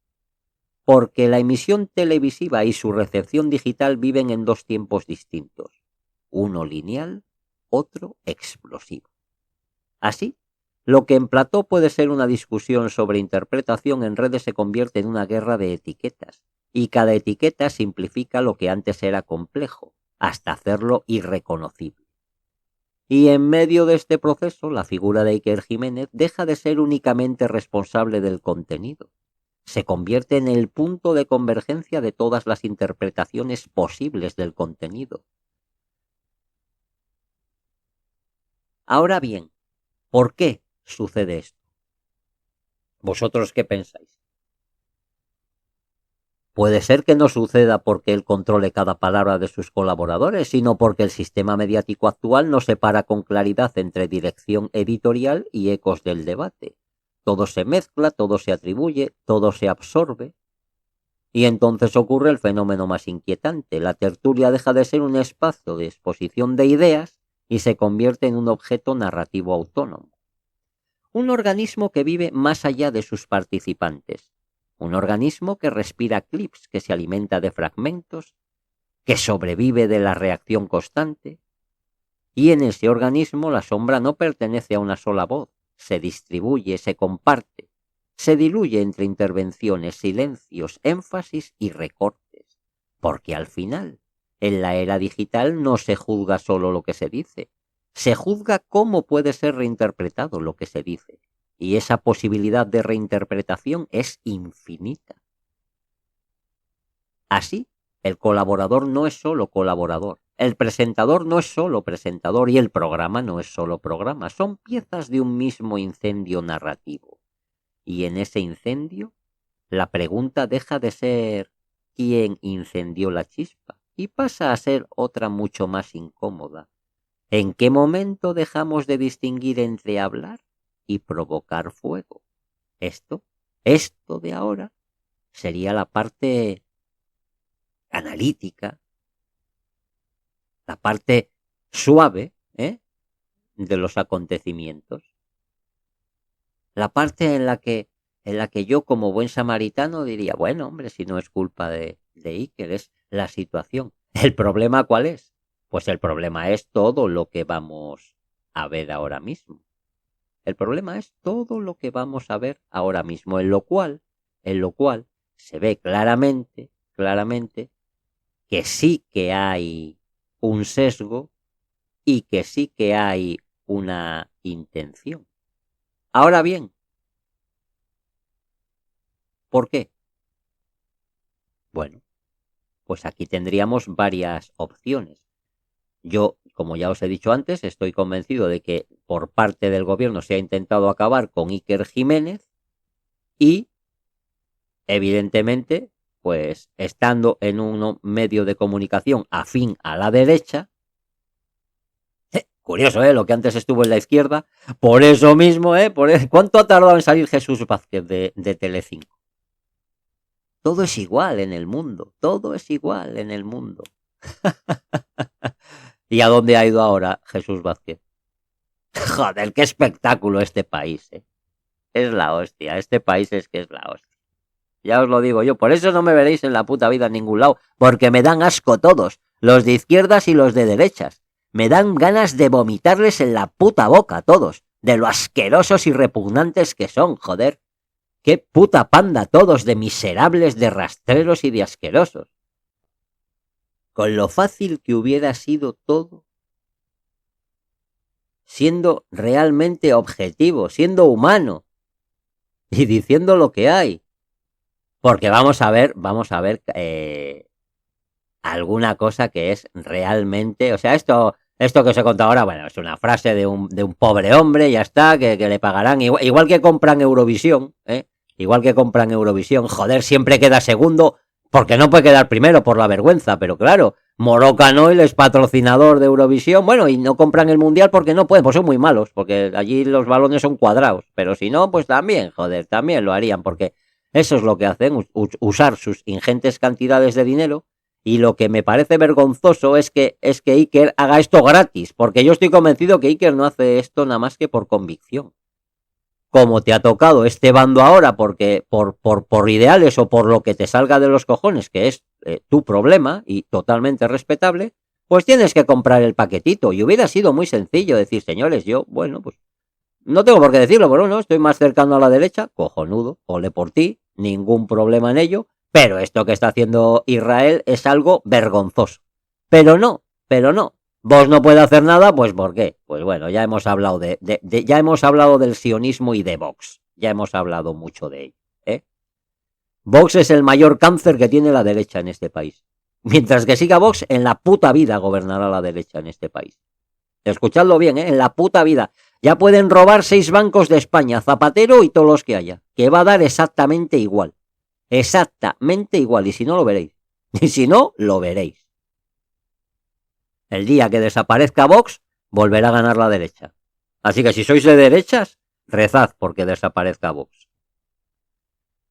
Porque la emisión televisiva y su recepción digital viven en 2 tiempos distintos. Uno lineal, otro explosivo. Así, lo que en plató puede ser una discusión sobre interpretación en redes se convierte en una guerra de etiquetas, y cada etiqueta simplifica lo que antes era complejo, hasta hacerlo irreconocible. Y en medio de este proceso, la figura de Iker Jiménez deja de ser únicamente responsable del contenido. Se convierte en el punto de convergencia de todas las interpretaciones posibles del contenido. Ahora bien, ¿por qué sucede esto? ¿Vosotros qué pensáis? Puede ser que no suceda porque él controle cada palabra de sus colaboradores, sino porque el sistema mediático actual no separa con claridad entre dirección editorial y ecos del debate. Todo se mezcla, todo se atribuye, todo se absorbe. Y entonces ocurre el fenómeno más inquietante. La tertulia deja de ser un espacio de exposición de ideas y se convierte en un objeto narrativo autónomo. Un organismo que vive más allá de sus participantes. Un organismo que respira clips, que se alimenta de fragmentos, que sobrevive de la reacción constante. Y en ese organismo la sombra no pertenece a una sola voz, se distribuye, se comparte, se diluye entre intervenciones, silencios, énfasis y recortes. Porque al final, en la era digital no se juzga solo lo que se dice, se juzga cómo puede ser reinterpretado lo que se dice. Y esa posibilidad de reinterpretación es infinita. Así, el colaborador no es solo colaborador, el presentador no es solo presentador y el programa no es solo programa, son piezas de un mismo incendio narrativo. Y en ese incendio, la pregunta deja de ser ¿quién incendió la chispa? Y pasa a ser otra mucho más incómoda. ¿En qué momento dejamos de distinguir entre hablar y provocar fuego? Esto de ahora sería la parte analítica, la parte suave, de los acontecimientos. La parte en la que yo como buen samaritano diría, bueno, hombre, si no es culpa de Iker, es la situación. ¿El problema cuál es? Pues el problema es todo lo que vamos a ver ahora mismo. El problema es todo lo que vamos a ver ahora mismo, en lo cual se ve claramente que sí que hay un sesgo y que sí que hay una intención. Ahora bien, ¿por qué? Bueno, pues aquí tendríamos varias opciones. Yo, como ya os he dicho antes, estoy convencido de que por parte del gobierno se ha intentado acabar con Iker Jiménez y, evidentemente, pues estando en un medio de comunicación afín a la derecha, curioso, lo que antes estuvo en la izquierda, por eso mismo, ¿cuánto ha tardado en salir Jesús Vázquez de Telecinco? Todo es igual en el mundo, todo es igual en el mundo. ¿Y a dónde ha ido ahora Jesús Vázquez? Joder, qué espectáculo este país, Es la hostia, este país es que es la hostia. Ya os lo digo yo, por eso no me veréis en la puta vida en ningún lado, porque me dan asco todos, los de izquierdas y los de derechas. Me dan ganas de vomitarles en la puta boca todos, de lo asquerosos y repugnantes que son, joder. Qué puta panda todos de miserables, de rastreros y de asquerosos. Con lo fácil que hubiera sido todo, siendo realmente objetivo, siendo humano y diciendo lo que hay. Porque vamos a ver alguna cosa que es realmente, o sea, esto que os he contado ahora, bueno, es una frase de un pobre hombre, ya está, que le pagarán, igual que compran Eurovisión, igual que compran Eurovisión, joder, siempre queda segundo, porque no puede quedar primero por la vergüenza, pero claro, Moroccan Oil es patrocinador de Eurovisión, bueno, y no compran el Mundial porque no pueden, pues son muy malos, porque allí los balones son cuadrados, pero si no, pues también, joder, también lo harían, porque eso es lo que hacen, usar sus ingentes cantidades de dinero. Y lo que me parece vergonzoso es que Iker haga esto gratis, porque yo estoy convencido que Iker no hace esto nada más que por convicción. Como te ha tocado este bando ahora, porque por ideales o por lo que te salga de los cojones, que es tu problema y totalmente respetable, pues tienes que comprar el paquetito. Y hubiera sido muy sencillo decir, señores, yo, bueno, pues no tengo por qué decirlo, pero no, estoy más cercano a la derecha, cojonudo, ole por ti, ningún problema en ello. Pero esto que está haciendo Israel es algo vergonzoso. Pero no. Vos no puede hacer nada, pues ¿por qué? Pues bueno, ya hemos hablado ya hemos hablado del sionismo y de Vox. Ya hemos hablado mucho de ello. Vox es el mayor cáncer que tiene la derecha en este país. Mientras que siga Vox, en la puta vida gobernará la derecha en este país. Escuchadlo bien, en la puta vida. Ya pueden robar 6 bancos de España, Zapatero y todos los que haya. Que va a dar exactamente igual. Exactamente igual, y si no lo veréis. Y si no, lo veréis. El día que desaparezca Vox, volverá a ganar la derecha. Así que si sois de derechas, rezad porque desaparezca Vox.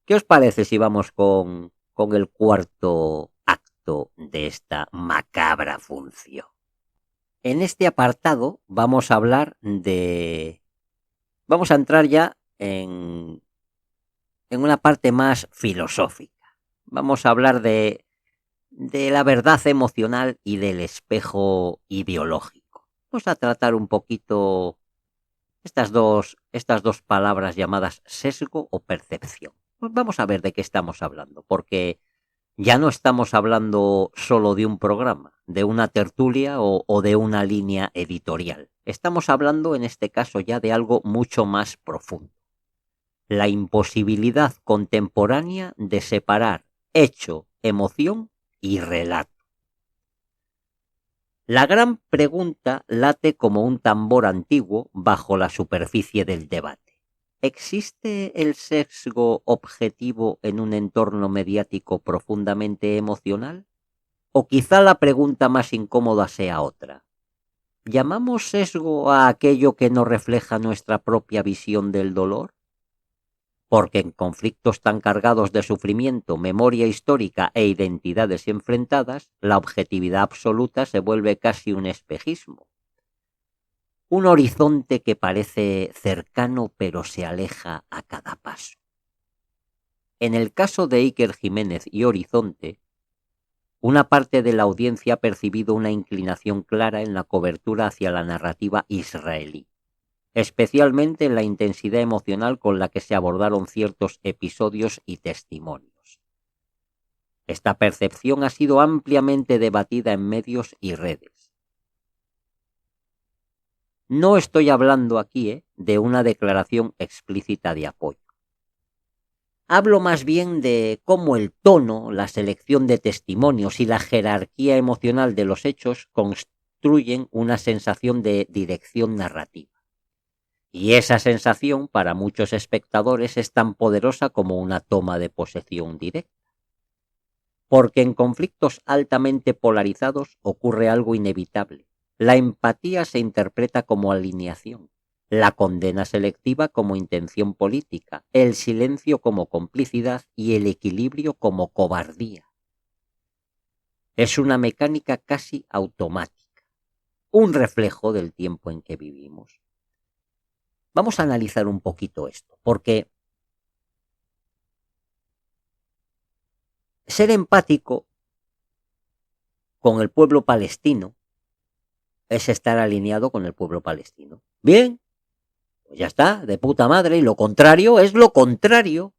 ¿Qué os parece si vamos con con el cuarto acto de esta macabra función. En este apartado vamos a entrar ya en una parte más filosófica. Vamos a hablar de la verdad emocional y del espejo ideológico. Vamos a tratar un poquito estas dos palabras llamadas sesgo o percepción. Pues vamos a ver de qué estamos hablando, porque ya no estamos hablando solo de un programa, de una tertulia o de una línea editorial. Estamos hablando en este caso ya de algo mucho más profundo. La imposibilidad contemporánea de separar hecho, emoción y relato. La gran pregunta late como un tambor antiguo bajo la superficie del debate. ¿Existe el sesgo objetivo en un entorno mediático profundamente emocional? O quizá la pregunta más incómoda sea otra. ¿Llamamos sesgo a aquello que no refleja nuestra propia visión del dolor? Porque en conflictos tan cargados de sufrimiento, memoria histórica e identidades enfrentadas, la objetividad absoluta se vuelve casi un espejismo. Un horizonte que parece cercano pero se aleja a cada paso. En el caso de Iker Jiménez y Horizonte, una parte de la audiencia ha percibido una inclinación clara en la cobertura hacia la narrativa israelí, especialmente en la intensidad emocional con la que se abordaron ciertos episodios y testimonios. Esta percepción ha sido ampliamente debatida en medios y redes. No estoy hablando aquí de una declaración explícita de apoyo. Hablo más bien de cómo el tono, la selección de testimonios y la jerarquía emocional de los hechos construyen una sensación de dirección narrativa. Y esa sensación para muchos espectadores es tan poderosa como una toma de posesión directa. Porque en conflictos altamente polarizados ocurre algo inevitable. La empatía se interpreta como alineación, la condena selectiva como intención política, el silencio como complicidad y el equilibrio como cobardía. Es una mecánica casi automática, un reflejo del tiempo en que vivimos. Vamos a analizar un poquito esto, porque ser empático con el pueblo palestino es estar alineado con el pueblo palestino. Bien, pues ya está, de puta madre, y lo contrario es lo contrario.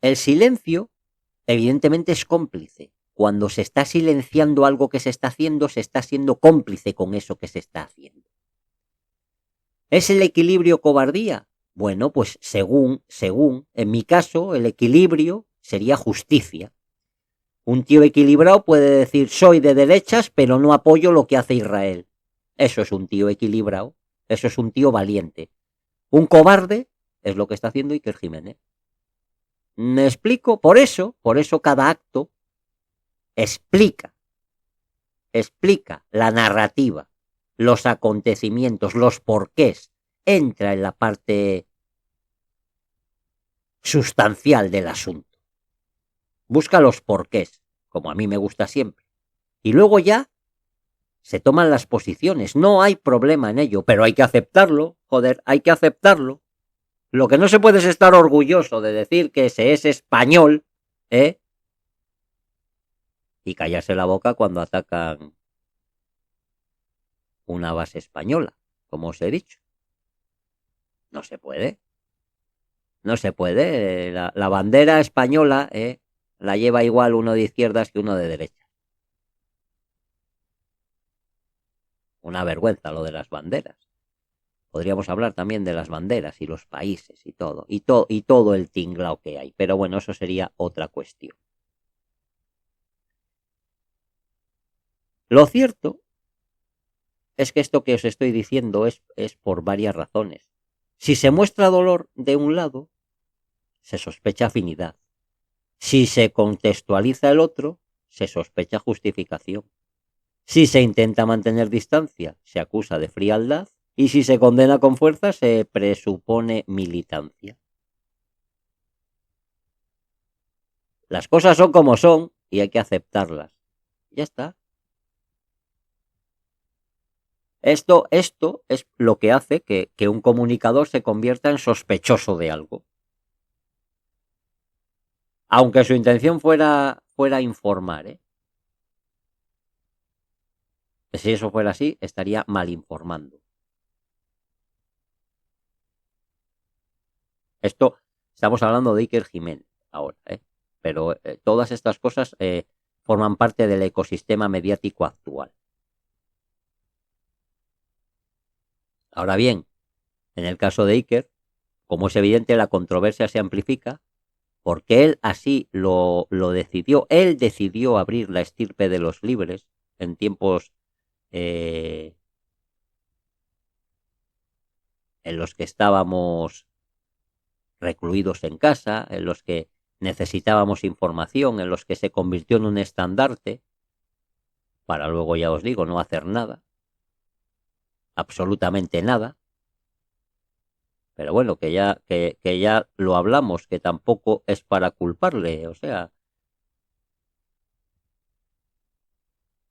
El silencio, evidentemente, es cómplice. Cuando se está silenciando algo que se está haciendo, se está siendo cómplice con eso que se está haciendo. ¿Es el equilibrio cobardía? Bueno, pues según, en mi caso, el equilibrio sería justicia. Un tío equilibrado puede decir soy de derechas, pero no apoyo lo que hace Israel. Eso es un tío equilibrado, eso es un tío valiente. Un cobarde es lo que está haciendo Iker Jiménez. ¿Me explico? Por eso cada acto explica la narrativa, los acontecimientos, los porqués, entra en la parte sustancial del asunto. Busca los porqués, como a mí me gusta siempre. Y luego ya se toman las posiciones. No hay problema en ello, pero hay que aceptarlo. Joder, hay que aceptarlo. Lo que no se puede es estar orgulloso de decir que se es español, y callarse la boca cuando atacan una base española, como os he dicho. No se puede. No se puede. La bandera española, la lleva igual uno de izquierdas que uno de derechas. Una vergüenza lo de las banderas. Podríamos hablar también de las banderas y los países y todo, y todo el tinglao que hay. Pero bueno, eso sería otra cuestión. Lo cierto es que esto que os estoy diciendo es por varias razones. Si se muestra dolor de un lado, se sospecha afinidad. Si se contextualiza el otro, se sospecha justificación. Si se intenta mantener distancia, se acusa de frialdad. Y si se condena con fuerza, se presupone militancia. Las cosas son como son y hay que aceptarlas. Ya está. Esto es lo que hace que un comunicador se convierta en sospechoso de algo. Aunque su intención fuera informar, ¿eh? Si eso fuera así, estaría mal informando. Esto, estamos hablando de Iker Jiménez ahora, ¿eh? Pero todas estas cosas forman parte del ecosistema mediático actual. Ahora bien, en el caso de Iker, como es evidente, la controversia se amplifica porque él así lo decidió. Él decidió abrir la estirpe de los libres en tiempos en los que estábamos recluidos en casa, en los que necesitábamos información, en los que se convirtió en un estandarte, para luego, ya os digo, no hacer nada, absolutamente nada. Pero bueno, que ya lo hablamos, que tampoco es para culparle, o sea,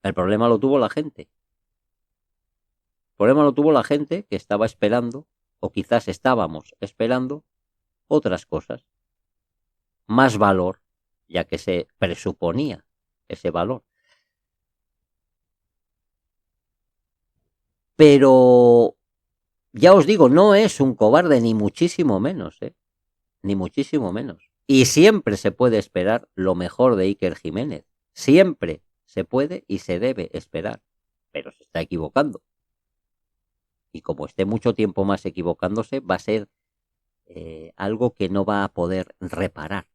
el problema lo tuvo la gente. El problema lo tuvo la gente que estaba esperando, o quizás estábamos esperando, otras cosas. Más valor, ya que se presuponía ese valor. Pero ya os digo, no es un cobarde, ni muchísimo menos, ni muchísimo menos. Y siempre se puede esperar lo mejor de Iker Jiménez. Siempre se puede y se debe esperar. Pero se está equivocando. Y como esté mucho tiempo más equivocándose, va a ser algo que no va a poder reparar.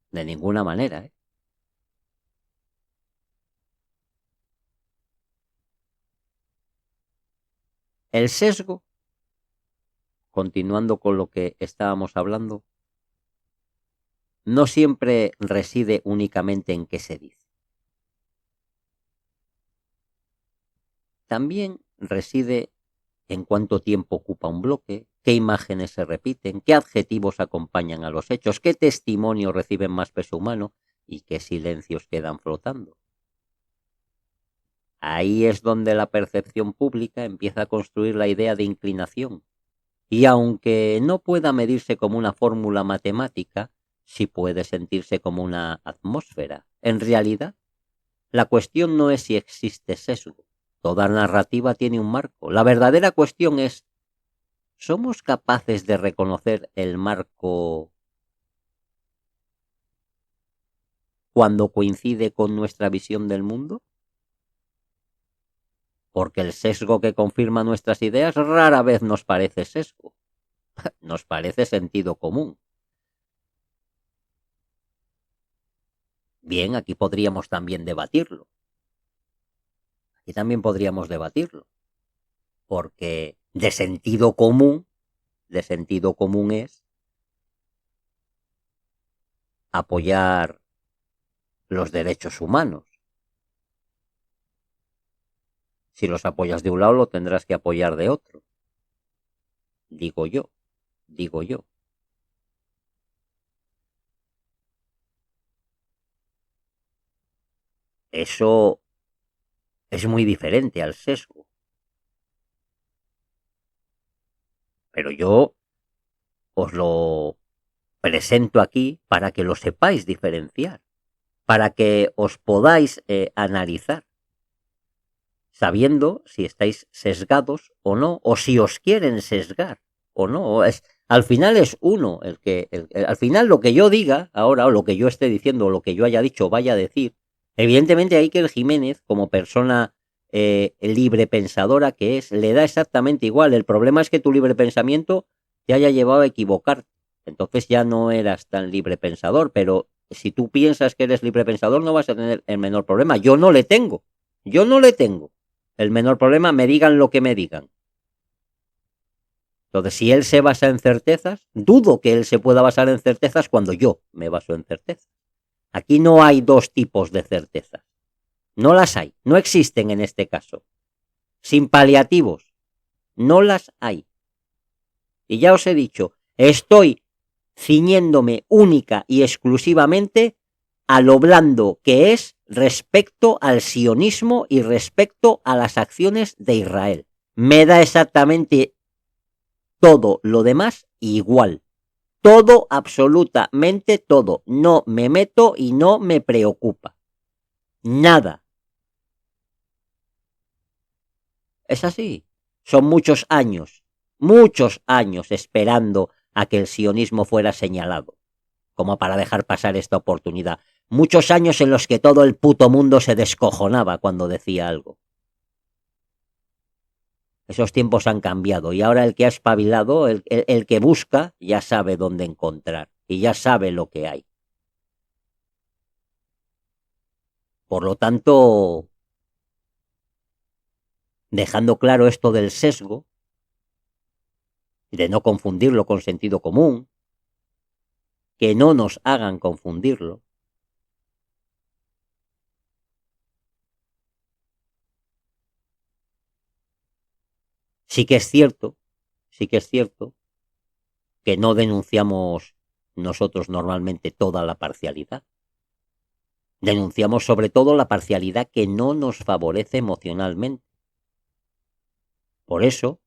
De ninguna manera, ¿eh? El sesgo, continuando con lo que estábamos hablando, no siempre reside únicamente en qué se dice. También reside en cuánto tiempo ocupa un bloque, qué imágenes se repiten, qué adjetivos acompañan a los hechos, qué testimonios reciben más peso humano y qué silencios quedan flotando. Ahí es donde la percepción pública empieza a construir la idea de inclinación. Y aunque no pueda medirse como una fórmula matemática, sí puede sentirse como una atmósfera. En realidad, la cuestión no es si existe sesgo. Toda narrativa tiene un marco. La verdadera cuestión es, ¿somos capaces de reconocer el marco cuando coincide con nuestra visión del mundo? Porque el sesgo que confirma nuestras ideas rara vez nos parece sesgo. Nos parece sentido común. Bien, aquí podríamos también debatirlo. Aquí también podríamos debatirlo. Porque de sentido común es apoyar los derechos humanos. Si los apoyas de un lado, lo tendrás que apoyar de otro. Digo yo. Eso es muy diferente al sesgo. Pero yo os lo presento aquí para que lo sepáis diferenciar, para que os podáis analizar, sabiendo si estáis sesgados o no, o si os quieren sesgar o no. Al final es uno el que, al final lo que yo diga ahora, o lo que yo esté diciendo, o lo que yo haya dicho, vaya a decir, evidentemente a Iker Jiménez, como persona libre pensadora que es, le da exactamente igual. El problema es que tu libre pensamiento te haya llevado a equivocarte. Entonces ya no eras tan libre pensador, pero si tú piensas que eres libre pensador no vas a tener el menor problema. Yo no le tengo el menor problema, me digan lo que me digan. Entonces, si él se basa en certezas, dudo que él se pueda basar en certezas cuando yo me baso en certezas. Aquí no hay dos tipos de certezas. No las hay, no existen en este caso. sin paliativos. No las hay. Y ya os he dicho, estoy ciñéndome única y exclusivamente a lo blando que es respecto al sionismo y respecto a las acciones de Israel. Me da exactamente todo lo demás igual. Todo, absolutamente todo. No me meto y no me preocupa. Nada. Es así. Son muchos años esperando a que el sionismo fuera señalado, como para dejar pasar esta oportunidad. Muchos años en los que todo el puto mundo se descojonaba cuando decía algo. Esos tiempos han cambiado y ahora el que ha espabilado, el que busca, ya sabe dónde encontrar y ya sabe lo que hay. Por lo tanto, dejando claro esto del sesgo, de no confundirlo con sentido común, que no nos hagan confundirlo, sí que es cierto que no denunciamos nosotros normalmente toda la parcialidad. Denunciamos sobre todo la parcialidad que no nos favorece emocionalmente. Por eso,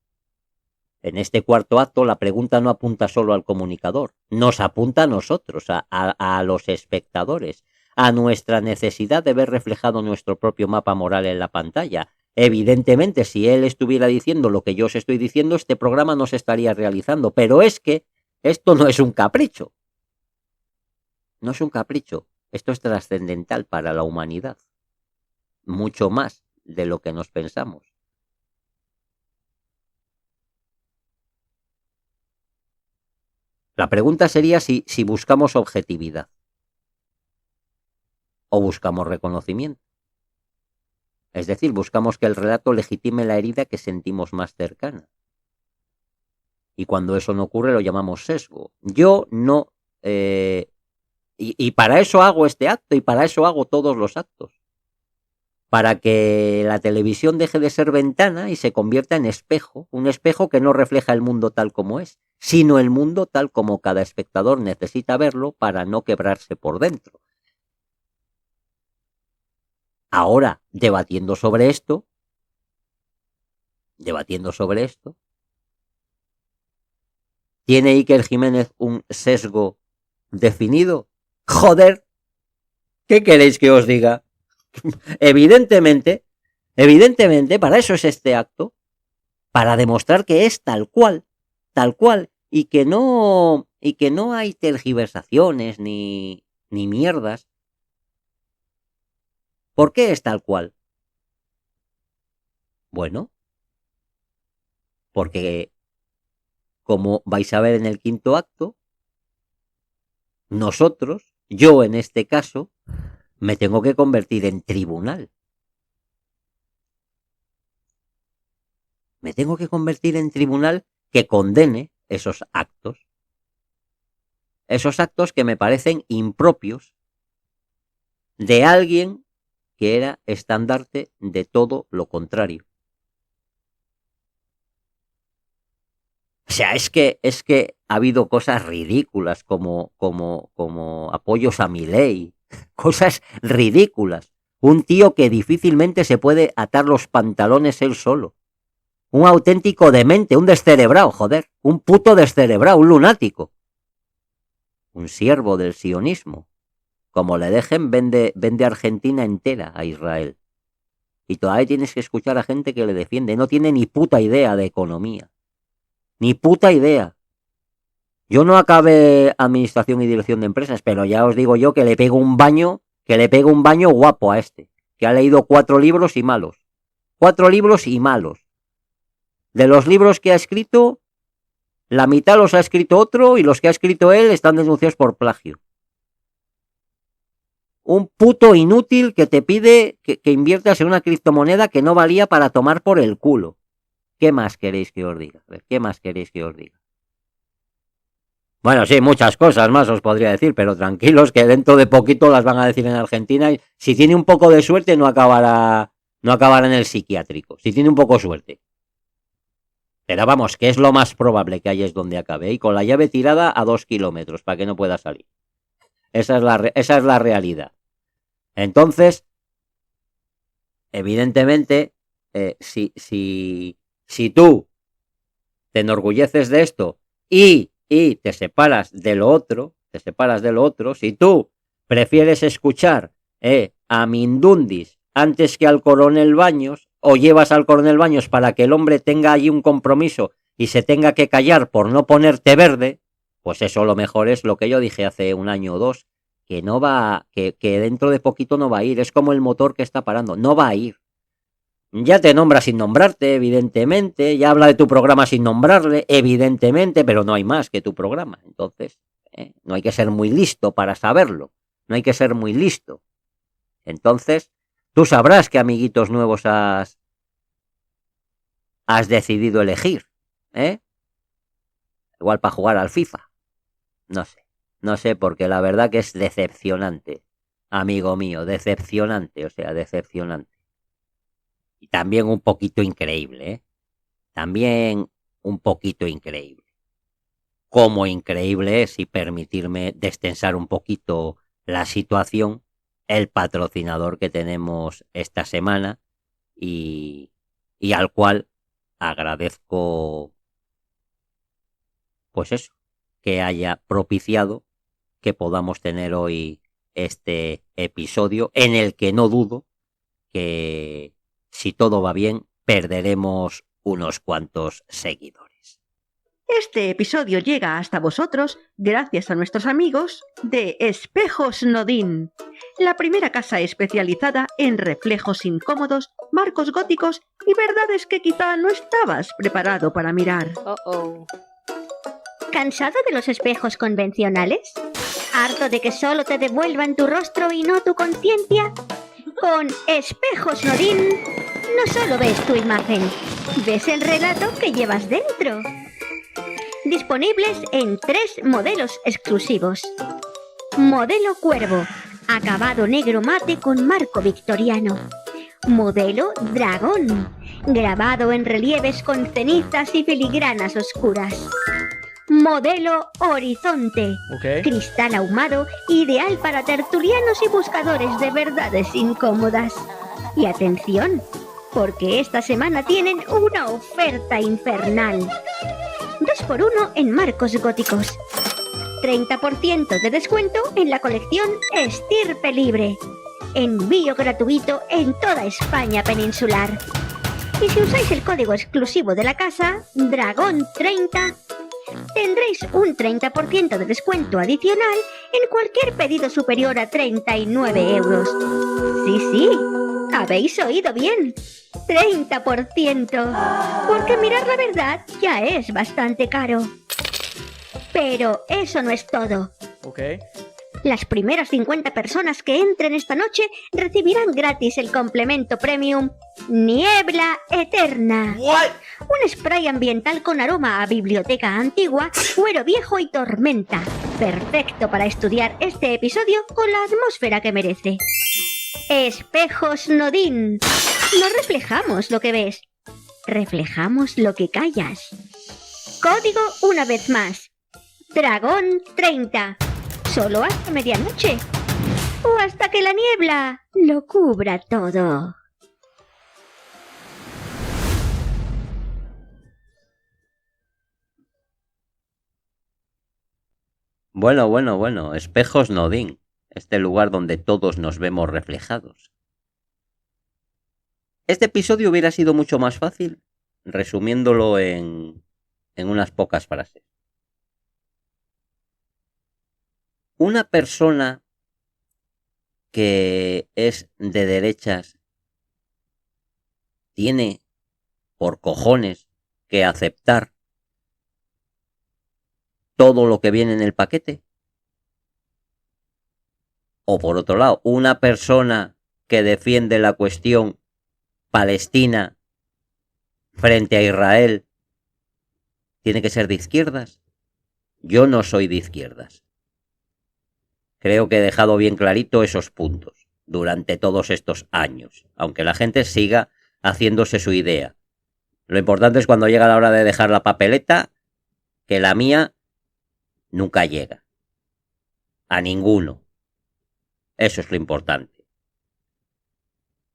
en este cuarto acto, la pregunta no apunta solo al comunicador, nos apunta a nosotros, a los espectadores, a nuestra necesidad de ver reflejado nuestro propio mapa moral en la pantalla. Evidentemente, si él estuviera diciendo lo que yo os estoy diciendo, este programa no se estaría realizando, pero es que esto no es un capricho. No es un capricho, esto es trascendental para la humanidad, mucho más de lo que nos pensamos. La pregunta sería si buscamos objetividad o buscamos reconocimiento. Es decir, buscamos que el relato legitime la herida que sentimos más cercana. Y cuando eso no ocurre lo llamamos sesgo. Yo no... y para eso hago este acto y para eso hago todos los actos. Para que la televisión deje de ser ventana y se convierta en espejo, un espejo que no refleja el mundo tal como es, sino el mundo tal como cada espectador necesita verlo para no quebrarse por dentro. Ahora, debatiendo sobre esto, ¿tiene Iker Jiménez un sesgo definido? Joder, ¿qué queréis que os diga? Evidentemente, para eso es este acto, para demostrar que es tal cual, y que no hay tergiversaciones ni mierdas. ¿Por qué es tal cual? Bueno, porque, como vais a ver en el quinto acto, nosotros, yo en este caso, me tengo que convertir en tribunal. Me tengo que convertir en tribunal que condene esos actos. Esos actos que me parecen impropios de alguien que era estandarte de todo lo contrario. O sea, es que ha habido cosas ridículas como apoyos a Milei, cosas ridículas. Un tío que difícilmente se puede atar los pantalones él solo. Un auténtico demente, un descerebrado, joder. Un puto descerebrado, un lunático. Un siervo del sionismo. Como le dejen, vende Argentina entera a Israel. Y todavía tienes que escuchar a gente que le defiende. No tiene ni puta idea de economía. Ni puta idea. Yo no acabé administración y dirección de empresas, pero ya os digo yo que le pego un baño guapo a este. Que ha leído 4 libros y malos. 4 libros y malos. De los libros que ha escrito, la mitad los ha escrito otro y los que ha escrito él están denunciados por plagio. Un puto inútil que te pide que inviertas en una criptomoneda que no valía para tomar por el culo. ¿Qué más queréis que os diga? A ver, ¿qué más queréis que os diga? Bueno, sí, muchas cosas más os podría decir, pero tranquilos que dentro de poquito las van a decir en Argentina y si tiene un poco de suerte no acabará no acabará en el psiquiátrico, si tiene un poco suerte. Pero vamos, que es lo más probable que ahí es donde acabe, y con la llave tirada a 2 kilómetros para que no pueda salir. Esa es la realidad. Entonces, evidentemente, si tú te enorgulleces de esto y te separas de lo otro, si tú prefieres escuchar a Mindundis antes que al Coronel Baños, o llevas al Coronel Baños para que el hombre tenga allí un compromiso y se tenga que callar por no ponerte verde, pues eso lo mejor es lo que yo dije hace un año o dos, que no va, que dentro de poquito no va a ir, es como el motor que está parando, no va a ir. Ya te nombra sin nombrarte, evidentemente, ya habla de tu programa sin nombrarle, evidentemente, pero no hay más que tu programa. Entonces, no hay que ser muy listo para saberlo, no hay que ser muy listo. Entonces, tú sabrás qué amiguitos nuevos has decidido elegir, ¿eh? Igual para jugar al FIFA. No sé, porque la verdad que es decepcionante, amigo mío, decepcionante, o sea, decepcionante. Y también un poquito increíble, ¿eh? También un poquito increíble. Como increíble es, y permitirme destensar un poquito la situación, el patrocinador que tenemos esta semana y al cual agradezco, pues eso, que haya propiciado que podamos tener hoy este episodio, en el que no dudo que, si todo va bien, perderemos unos cuantos seguidores. Este episodio llega hasta vosotros gracias a nuestros amigos de Espejos Nodin, la primera casa especializada en reflejos incómodos, marcos góticos y verdades que quizá no estabas preparado para mirar. ¿Cansado de los espejos convencionales? ¿Harto de que solo te devuelvan tu rostro y no tu conciencia? Con Espejos Nodin no solo ves tu imagen, ves el relato que llevas dentro. Disponibles en 3 modelos exclusivos. Modelo Cuervo, acabado negro mate con marco victoriano. Modelo Dragón, grabado en relieves con cenizas y filigranas oscuras. Modelo Horizonte, cristal ahumado, ideal para tertulianos y buscadores de verdades incómodas. Y atención, porque esta semana tienen una oferta infernal. 2x1 en marcos góticos. 30% de descuento en la colección Estirpe Libre. Envío gratuito en toda España peninsular. Y si usáis el código exclusivo de la casa, Dragón30, tendréis un 30% de descuento adicional en cualquier pedido superior a 39 euros. Sí, habéis oído bien. 30%. Porque mirar la verdad ya es bastante caro. Pero eso no es todo. Las primeras 50 personas que entren esta noche recibirán gratis el complemento premium Niebla Eterna. What? Un spray ambiental con aroma a biblioteca antigua, cuero viejo y tormenta. Perfecto para estudiar este episodio con la atmósfera que merece. Espejos Nodin. No reflejamos lo que ves, reflejamos lo que callas. Código una vez más. Dragón30. Solo hasta medianoche. O hasta que la niebla lo cubra todo. Bueno. Espejos Nodin. Este lugar donde todos nos vemos reflejados. Este episodio hubiera sido mucho más fácil resumiéndolo en unas pocas frases. Una persona que es de derechas tiene por cojones que aceptar todo lo que viene en el paquete. O por otro lado, una persona que defiende la cuestión Palestina frente a Israel tiene que ser de izquierdas. Yo no soy de izquierdas. Creo que he dejado bien clarito esos puntos. durante todos estos años, aunque la gente siga haciéndose su idea. Lo importante es cuando llega la hora de dejar la papeleta, que la mía nunca llega. A ninguno. Eso es lo importante.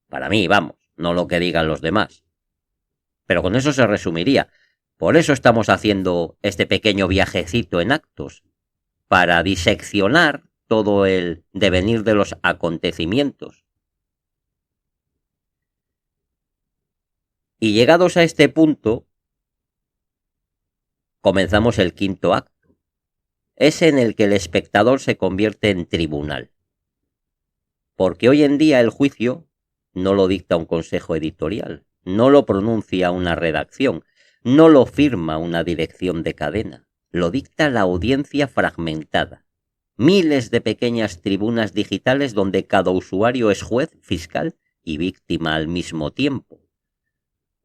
Para mí, vamos, no lo que digan los demás. Pero con eso se resumiría. Por eso estamos haciendo este pequeño viajecito en Actos, para diseccionar todo el devenir de los acontecimientos. Y llegados a este punto, comenzamos el quinto acto. Es en el que el espectador se convierte en tribunal. Porque hoy en día el juicio no lo dicta un consejo editorial, no lo pronuncia una redacción, no lo firma una dirección de cadena, lo dicta la audiencia fragmentada. Miles de pequeñas tribunas digitales donde cada usuario es juez, fiscal y víctima al mismo tiempo.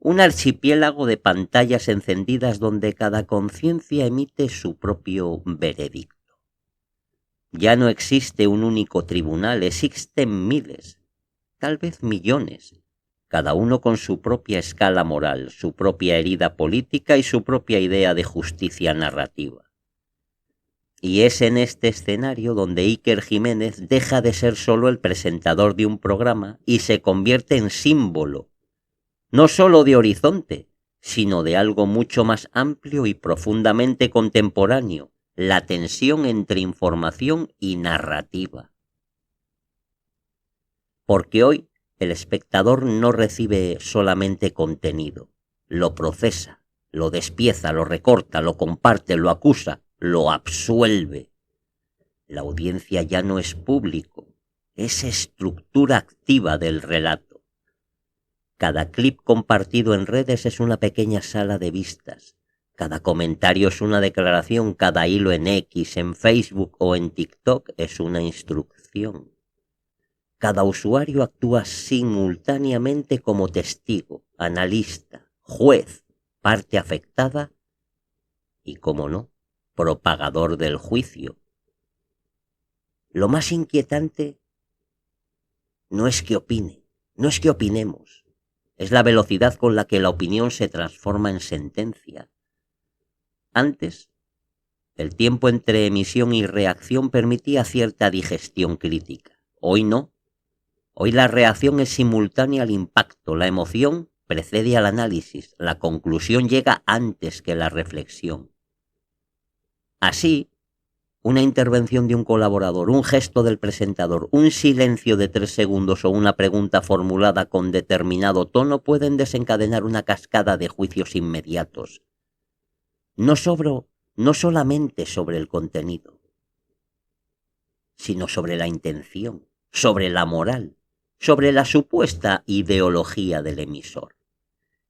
Un archipiélago de pantallas encendidas donde cada conciencia emite su propio veredicto. Ya no existe un único tribunal, existen miles, tal vez millones, cada uno con su propia escala moral, su propia herida política y su propia idea de justicia narrativa. Y es en este escenario donde Iker Jiménez deja de ser solo el presentador de un programa y se convierte en símbolo, no solo de Horizonte, sino de algo mucho más amplio y profundamente contemporáneo, la tensión entre información y narrativa. Porque hoy el espectador no recibe solamente contenido, lo procesa, lo despieza, lo recorta, lo comparte, lo acusa, lo absuelve. La audiencia ya no es público, es estructura activa del relato. Cada clip compartido en redes es una pequeña sala de vistas. Cada comentario es una declaración, cada hilo en X, en Facebook o en TikTok es una instrucción. Cada usuario actúa simultáneamente como testigo, analista, juez, parte afectada y, como no, propagador del juicio. Lo más inquietante no es que opine, no es que opinemos, es la velocidad con la que la opinión se transforma en sentencia. Antes, el tiempo entre emisión y reacción permitía cierta digestión crítica. Hoy no. Hoy la reacción es simultánea al impacto, la emoción precede al análisis, la conclusión llega antes que la reflexión. Así, una intervención de un colaborador, un gesto del presentador, un silencio de 3 segundos o una pregunta formulada con determinado tono pueden desencadenar una cascada de juicios inmediatos. No solamente sobre el contenido, sino sobre la intención, sobre la moral, sobre la supuesta ideología del emisor.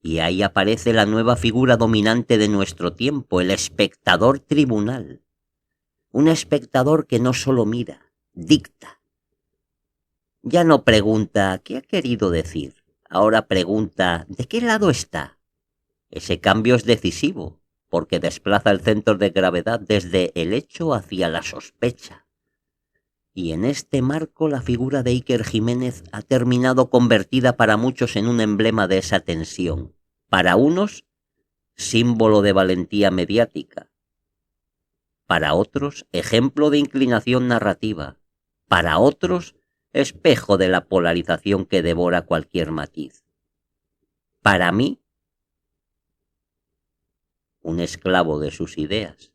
Y ahí aparece la nueva figura dominante de nuestro tiempo, el espectador tribunal. Un espectador que no solo mira, dicta. Ya no pregunta ¿qué ha querido decir? Ahora pregunta ¿de qué lado está? Ese cambio es decisivo, porque desplaza el centro de gravedad desde el hecho hacia la sospecha. Y en este marco la figura de Iker Jiménez ha terminado convertida para muchos en un emblema de esa tensión. Para unos, símbolo de valentía mediática. Para otros, ejemplo de inclinación narrativa. Para otros, espejo de la polarización que devora cualquier matiz. Para mí, un esclavo de sus ideas.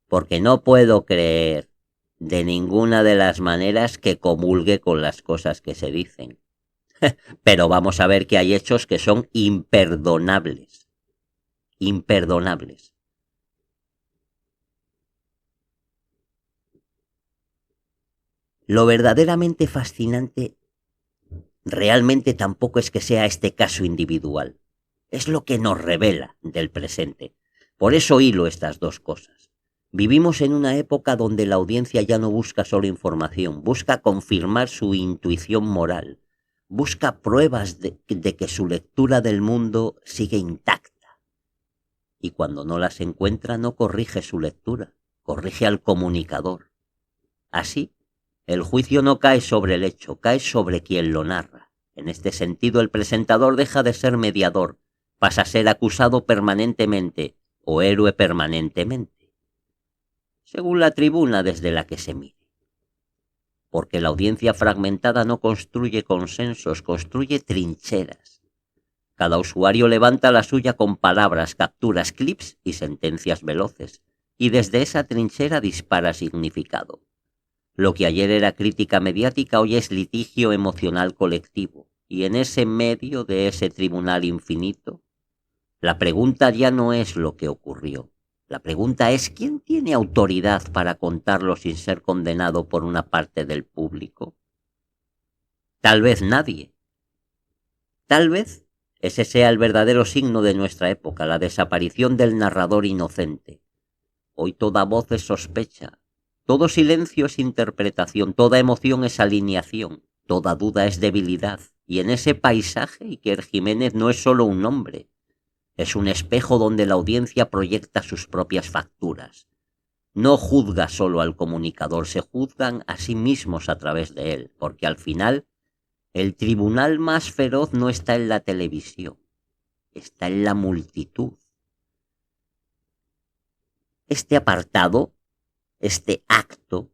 Porque no puedo creer de ninguna de las maneras que comulgue con las cosas que se dicen. Pero vamos a ver que hay hechos que son imperdonables. Imperdonables. Lo verdaderamente fascinante realmente tampoco es que sea este caso individual. Es lo que nos revela del presente. Por eso hilo estas dos cosas. Vivimos en una época donde la audiencia ya no busca solo información, busca confirmar su intuición moral, busca pruebas de que su lectura del mundo sigue intacta. Y cuando no las encuentra no corrige su lectura, corrige al comunicador. Así, El juicio no cae sobre el hecho, cae sobre quien lo narra. En este sentido, el presentador deja de ser mediador, pasa a ser acusado permanentemente o héroe permanentemente, según la tribuna desde la que se mire. Porque la audiencia fragmentada no construye consensos, construye trincheras. Cada usuario levanta la suya con palabras, capturas, clips y sentencias veloces, y desde esa trinchera dispara significado. Lo que ayer era crítica mediática hoy es litigio emocional colectivo, y en ese medio de ese tribunal infinito, la pregunta ya no es lo que ocurrió. La pregunta es ¿quién tiene autoridad para contarlo sin ser condenado por una parte del público? Tal vez nadie. Tal vez ese sea el verdadero signo de nuestra época, la desaparición del narrador inocente. Hoy toda voz es sospecha, todo silencio es interpretación, toda emoción es alineación, toda duda es debilidad. Y en ese paisaje Iker Jiménez no es solo un nombre, es un espejo donde la audiencia proyecta sus propias facturas. No juzga solo al comunicador, se juzgan a sí mismos a través de él, porque al final el tribunal más feroz no está en la televisión, está en la multitud. Este apartado, este acto,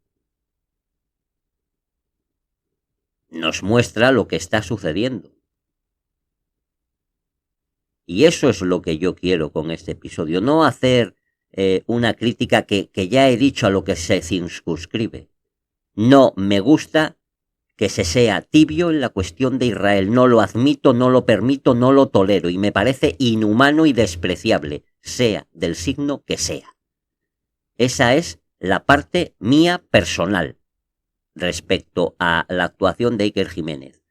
nos muestra lo que está sucediendo. Y eso es lo que yo quiero con este episodio, no hacer una crítica que ya he dicho a lo que se circunscribe. No me gusta que se sea tibio en la cuestión de Israel, no lo admito, no lo permito, no lo tolero y me parece inhumano y despreciable, sea del signo que sea. Esa es la parte mía personal respecto a la actuación de Iker Jiménez.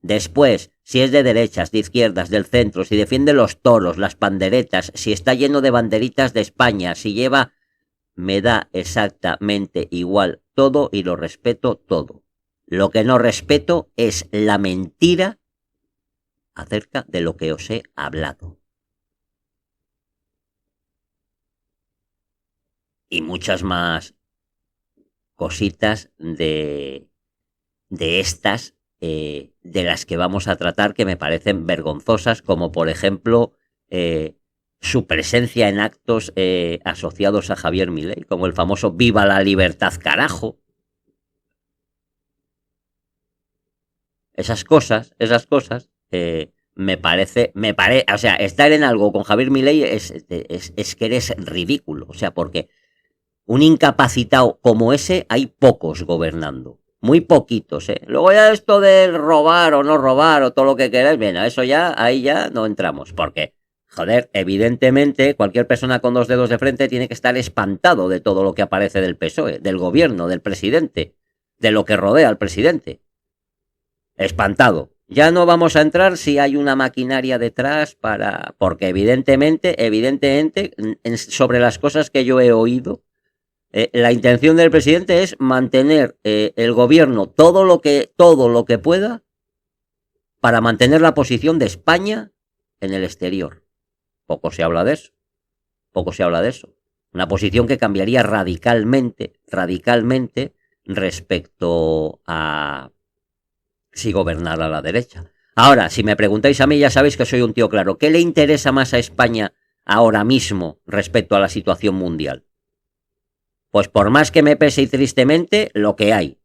Después, si es de derechas, de izquierdas, del centro, si defiende los toros, las panderetas, si está lleno de banderitas de España, si lleva... me da exactamente igual todo y lo respeto todo. Lo que no respeto es la mentira acerca de lo que os he hablado. Y muchas más cositas de estas de las que vamos a tratar que me parecen vergonzosas, como por ejemplo su presencia en actos asociados a Javier Milei, como el famoso Viva la Libertad, carajo. Esas cosas, me parece, o sea, estar en algo con Javier Milei es que eres ridículo, o sea, porque un incapacitado como ese hay pocos gobernando. Muy poquitos, ¿eh? Luego ya esto de robar o no robar o todo lo que queráis, bien, eso ya, ahí ya no entramos. Porque, joder, evidentemente cualquier persona con dos dedos de frente tiene que estar espantado de todo lo que aparece del PSOE, del gobierno, del presidente, de lo que rodea al presidente. Espantado. Ya no vamos a entrar si hay una maquinaria detrás para... Porque evidentemente, sobre las cosas que yo he oído, la intención del presidente es mantener el gobierno todo lo que pueda para mantener la posición de España en el exterior. Poco se habla de eso. Una posición que cambiaría radicalmente respecto a si gobernara la derecha. Ahora, si me preguntáis a mí, ya sabéis que soy un tío claro. ¿Qué le interesa más a España ahora mismo respecto a la situación mundial? Pues por más que me pese y tristemente, lo que hay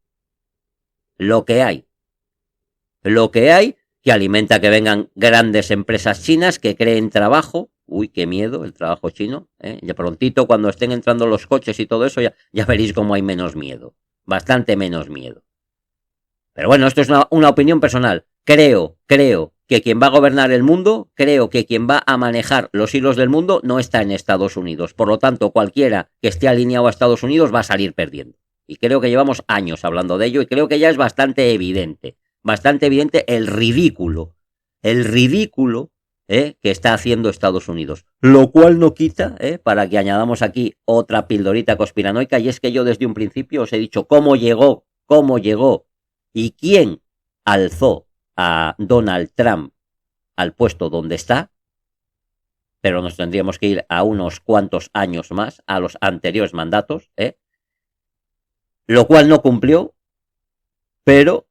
que alimenta que vengan grandes empresas chinas que creen trabajo. Uy, qué miedo el trabajo chino, ¿eh? Ya prontito cuando estén entrando los coches y todo eso ya veréis cómo hay menos miedo, bastante menos miedo. Pero bueno, esto es una opinión personal. Creo que quien va a gobernar el mundo, creo que quien va a manejar los hilos del mundo no está en Estados Unidos. Por lo tanto, cualquiera que esté alineado a Estados Unidos va a salir perdiendo. Y creo que llevamos años hablando de ello y creo que ya es bastante evidente el ridículo que está haciendo Estados Unidos. Lo cual no quita, para que añadamos aquí otra pildorita conspiranoica, y es que yo desde un principio os he dicho cómo llegó y quién alzó a Donald Trump al puesto donde está, pero nos tendríamos que ir a unos cuantos años más, a los anteriores mandatos, lo cual no cumplió, pero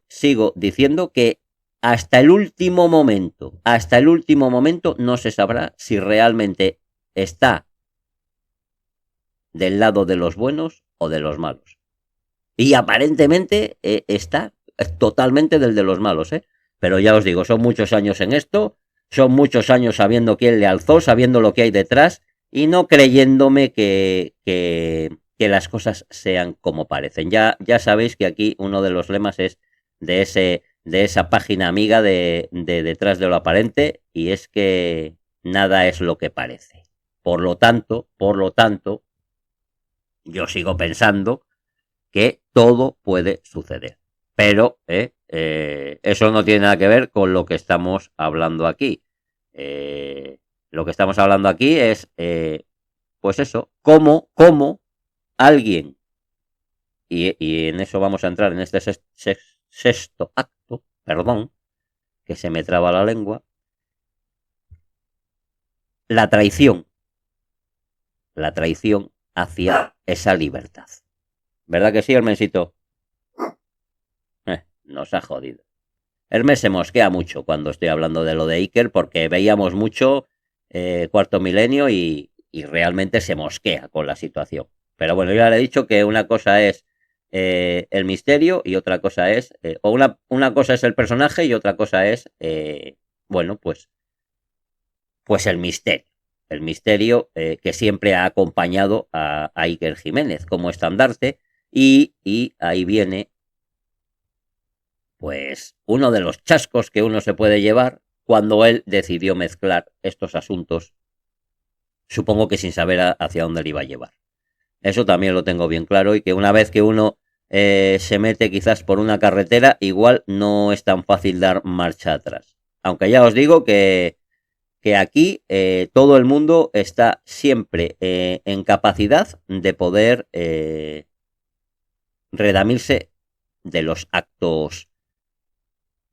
sigo diciendo que hasta el último momento no se sabrá si realmente está del lado de los buenos o de los malos. Y aparentemente está totalmente del de los malos, ¿eh? Pero ya os digo, son muchos años en esto, son muchos años sabiendo quién le alzó, sabiendo lo que hay detrás y no creyéndome que las cosas sean como parecen. Ya sabéis que aquí uno de los lemas es de esa página amiga de detrás de lo aparente, y es que nada es lo que parece. Por lo tanto, yo sigo pensando que todo puede suceder. Pero eso no tiene nada que ver con lo que estamos hablando aquí. Lo que estamos hablando aquí es, pues eso, cómo alguien, y en eso vamos a entrar en este sexto acto, perdón, que se me traba la lengua, la traición hacia esa libertad. ¿Verdad que sí, Hermensito? Nos ha jodido. Hermes se mosquea mucho cuando estoy hablando de lo de Iker, porque veíamos mucho Cuarto Milenio y realmente se mosquea con la situación. Pero bueno, yo ya le he dicho que una cosa es el misterio y otra cosa es, o una cosa es el personaje y otra cosa es, bueno, pues el misterio. El misterio que siempre ha acompañado a Iker Jiménez como estandarte, y ahí viene pues uno de los chascos que uno se puede llevar cuando él decidió mezclar estos asuntos, supongo que sin saber hacia dónde le iba a llevar. Eso también lo tengo bien claro, y que una vez que uno se mete quizás por una carretera, igual no es tan fácil dar marcha atrás. Aunque ya os digo que aquí todo el mundo está siempre en capacidad de poder redamirse de los actos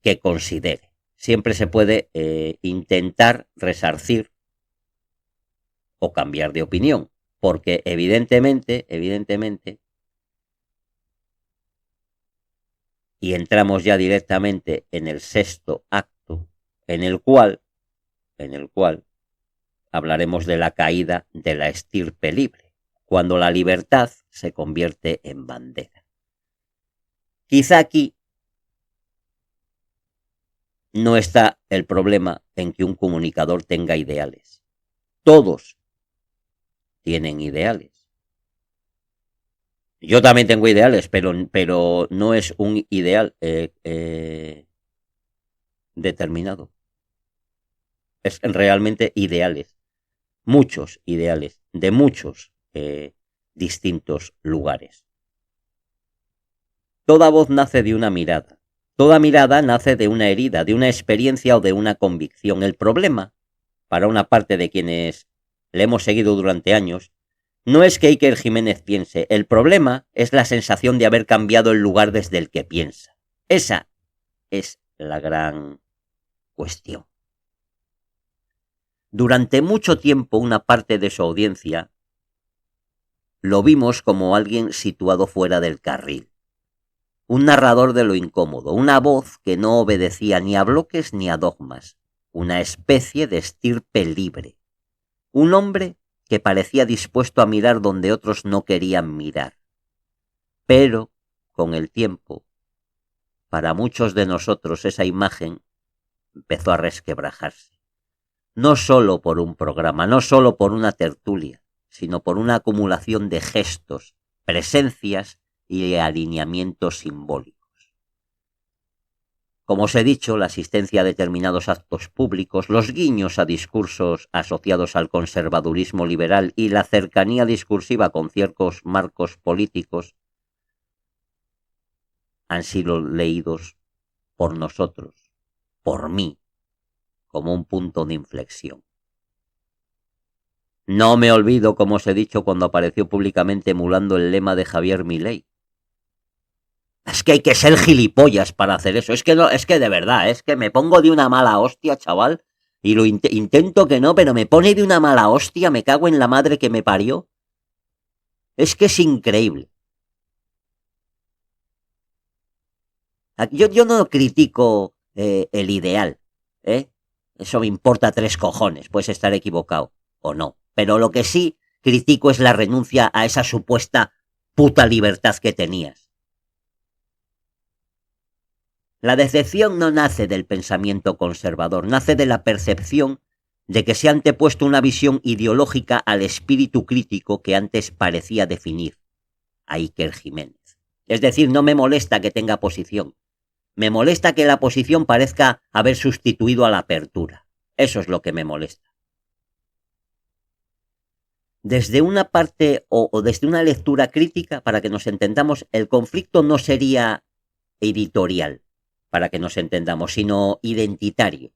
que considere. Siempre se puede intentar resarcir o cambiar de opinión, porque evidentemente, y entramos ya directamente en el sexto acto, en el cual hablaremos de la caída de la estirpe libre, cuando la libertad se convierte en bandera. Quizá aquí no está el problema en que un comunicador tenga ideales. Todos tienen ideales. Yo también tengo ideales, pero no es un ideal determinado. Es realmente ideales. Muchos ideales de muchos distintos lugares. Toda voz nace de una mirada. Toda mirada nace de una herida, de una experiencia o de una convicción. El problema, para una parte de quienes le hemos seguido durante años, no es que Iker Jiménez piense. El problema es la sensación de haber cambiado el lugar desde el que piensa. Esa es la gran cuestión. Durante mucho tiempo una parte de su audiencia lo vimos como alguien situado fuera del carril. Un narrador de lo incómodo, una voz que no obedecía ni a bloques ni a dogmas, una especie de estirpe libre. Un hombre que parecía dispuesto a mirar donde otros no querían mirar. Pero, con el tiempo, para muchos de nosotros esa imagen empezó a resquebrajarse. No solo por un programa, no solo por una tertulia, sino por una acumulación de gestos, presencias y alineamientos simbólicos. Como os he dicho, la asistencia a determinados actos públicos, los guiños a discursos asociados al conservadurismo liberal y la cercanía discursiva con ciertos marcos políticos han sido leídos por nosotros, por mí, como un punto de inflexión. No me olvido, como os he dicho, cuando apareció públicamente emulando el lema de Javier Milei. Es que hay que ser gilipollas para hacer eso. Es que no, es que de verdad, es que me pongo de una mala hostia, chaval. Y lo intento que no, pero me pone de una mala hostia, me cago en la madre que me parió. Es que es increíble. Yo no critico el ideal, ¿eh? Eso me importa 3 cojones, puedes estar equivocado o no. Pero lo que sí critico es la renuncia a esa supuesta puta libertad que tenías. La decepción no nace del pensamiento conservador, nace de la percepción de que se ha antepuesto una visión ideológica al espíritu crítico que antes parecía definir a Iker Jiménez. Es decir, no me molesta que tenga posición, me molesta que la posición parezca haber sustituido a la apertura. Eso es lo que me molesta. Desde una parte o desde una lectura crítica, para que nos entendamos, el conflicto no sería editorial, para que nos entendamos, sino identitario.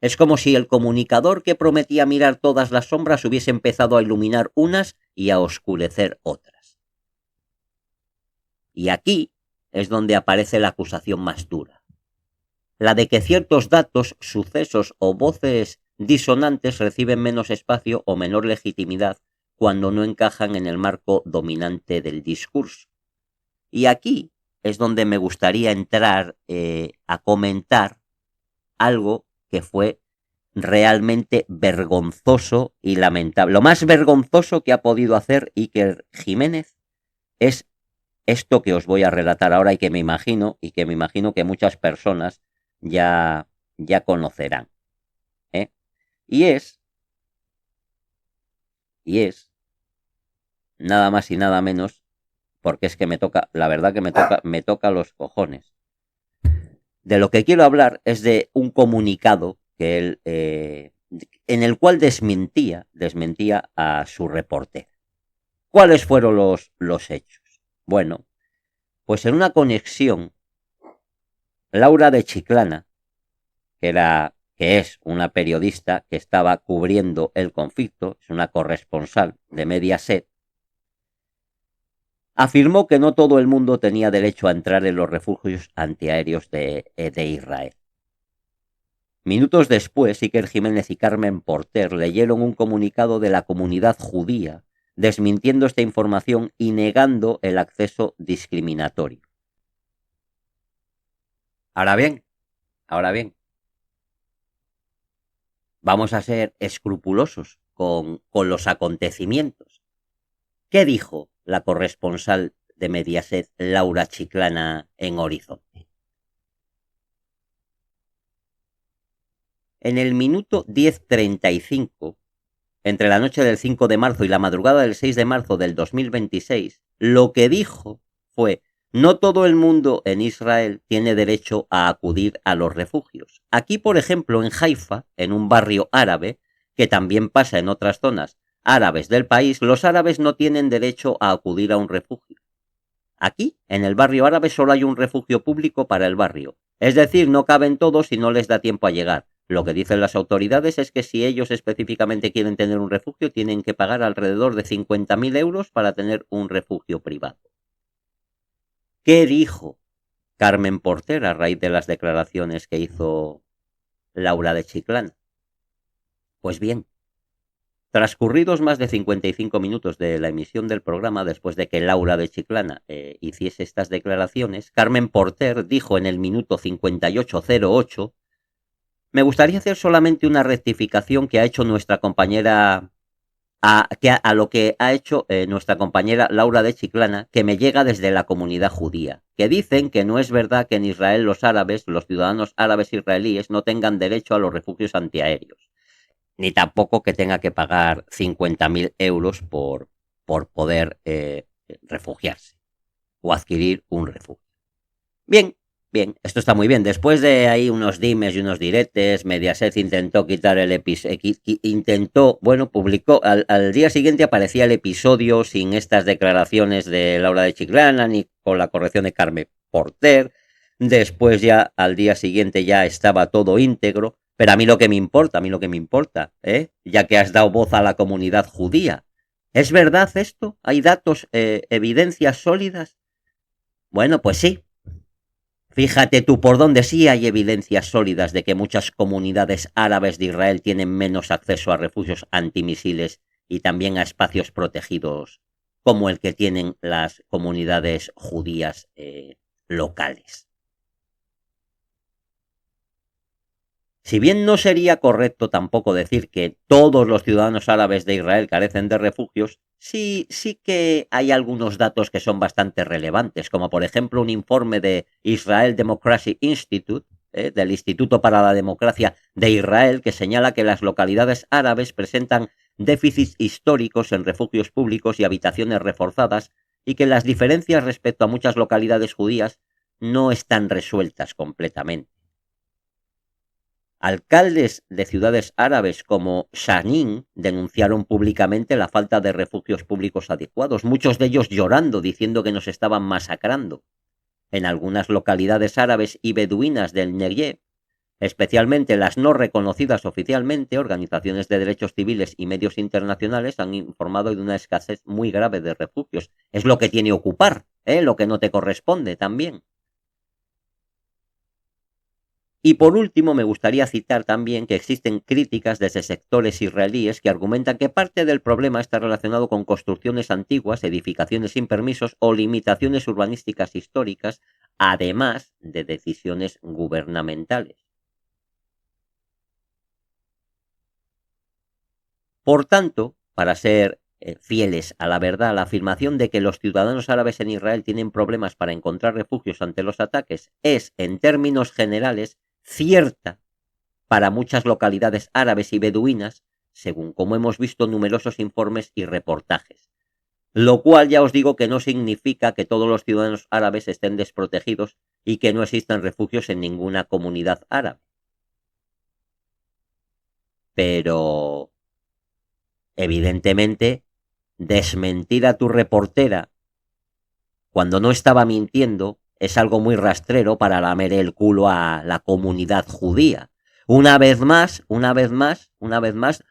Es como si el comunicador que prometía mirar todas las sombras hubiese empezado a iluminar unas y a oscurecer otras. Y aquí es donde aparece la acusación más dura. La de que ciertos datos, sucesos o voces disonantes reciben menos espacio o menor legitimidad cuando no encajan en el marco dominante del discurso. Y aquí es donde me gustaría entrar a comentar algo que fue realmente vergonzoso y lamentable. Lo más vergonzoso que ha podido hacer Iker Jiménez es esto que os voy a relatar ahora y que me imagino que muchas personas ya conocerán. Y es nada más y nada menos, porque es que me toca, la verdad que me toca los cojones. De lo que quiero hablar es de un comunicado que él, en el cual desmentía a su reportero. ¿Cuáles fueron los hechos? Bueno, pues en una conexión, Laura de Chiclana, que es una periodista que estaba cubriendo el conflicto, es una corresponsal de Mediaset, afirmó que no todo el mundo tenía derecho a entrar en los refugios antiaéreos de Israel. Minutos después, Iker Jiménez y Carmen Porter leyeron un comunicado de la comunidad judía desmintiendo esta información y negando el acceso discriminatorio. Ahora bien, vamos a ser escrupulosos con los acontecimientos. ¿Qué dijo la corresponsal de Mediaset, Laura Chiclana, en Horizonte? En el minuto 10:35, entre la noche del 5 de marzo y la madrugada del 6 de marzo del 2026, lo que dijo fue: no todo el mundo en Israel tiene derecho a acudir a los refugios. Aquí, por ejemplo, en Haifa, en un barrio árabe, que también pasa en otras zonas árabes del país, los árabes no tienen derecho a acudir a un refugio. Aquí, en el barrio árabe, solo hay un refugio público para el barrio. Es decir, no caben todos y no les da tiempo a llegar. Lo que dicen las autoridades es que si ellos específicamente quieren tener un refugio, tienen que pagar alrededor de 50.000 euros para tener un refugio privado. ¿Qué dijo Carmen Porter a raíz de las declaraciones que hizo Laura de Chiclana? Pues bien, transcurridos más de 55 minutos de la emisión del programa, después de que Laura de Chiclana hiciese estas declaraciones, Carmen Porter dijo en el minuto 58:08: me gustaría hacer solamente una rectificación que ha hecho nuestra compañera, a lo que ha hecho nuestra compañera Laura de Chiclana, que me llega desde la comunidad judía, que dicen que no es verdad que en Israel los ciudadanos árabes israelíes, no tengan derecho a los refugios antiaéreos, ni tampoco que tenga que pagar 50.000 euros por poder refugiarse o adquirir un refugio. Bien, esto está muy bien. Después de ahí unos dimes y unos diretes, Mediaset intentó quitar el episodio, publicó, al día siguiente aparecía el episodio sin estas declaraciones de Laura de Chiclana ni con la corrección de Carmen Porter. Después ya al día siguiente ya estaba todo íntegro. Pero a mí lo que me importa, ya que has dado voz a la comunidad judía, ¿es verdad esto? ¿Hay datos, evidencias sólidas? Bueno, pues sí. Fíjate tú por dónde sí hay evidencias sólidas de que muchas comunidades árabes de Israel tienen menos acceso a refugios antimisiles y también a espacios protegidos como el que tienen las comunidades judías locales. Si bien no sería correcto tampoco decir que todos los ciudadanos árabes de Israel carecen de refugios, sí que hay algunos datos que son bastante relevantes, como por ejemplo un informe de Israel Democracy Institute, del Instituto para la Democracia de Israel, que señala que las localidades árabes presentan déficits históricos en refugios públicos y habitaciones reforzadas, y que las diferencias respecto a muchas localidades judías no están resueltas completamente. Alcaldes de ciudades árabes como Shanin denunciaron públicamente la falta de refugios públicos adecuados, muchos de ellos llorando, diciendo que nos estaban masacrando. En algunas localidades árabes y beduinas del Negev, especialmente las no reconocidas oficialmente, organizaciones de derechos civiles y medios internacionales han informado de una escasez muy grave de refugios. Es lo que tiene ocupar, lo que no te corresponde también. Y por último, me gustaría citar también que existen críticas desde sectores israelíes que argumentan que parte del problema está relacionado con construcciones antiguas, edificaciones sin permisos o limitaciones urbanísticas históricas, además de decisiones gubernamentales. Por tanto, para ser fieles a la verdad, la afirmación de que los ciudadanos árabes en Israel tienen problemas para encontrar refugios ante los ataques es, en términos generales, cierta para muchas localidades árabes y beduinas, según como hemos visto numerosos informes y reportajes. Lo cual ya os digo que no significa que todos los ciudadanos árabes estén desprotegidos y que no existan refugios en ninguna comunidad árabe. Pero, evidentemente, desmentir a tu reportera cuando no estaba mintiendo es algo muy rastrero para lamer el culo a la comunidad judía. Una vez más,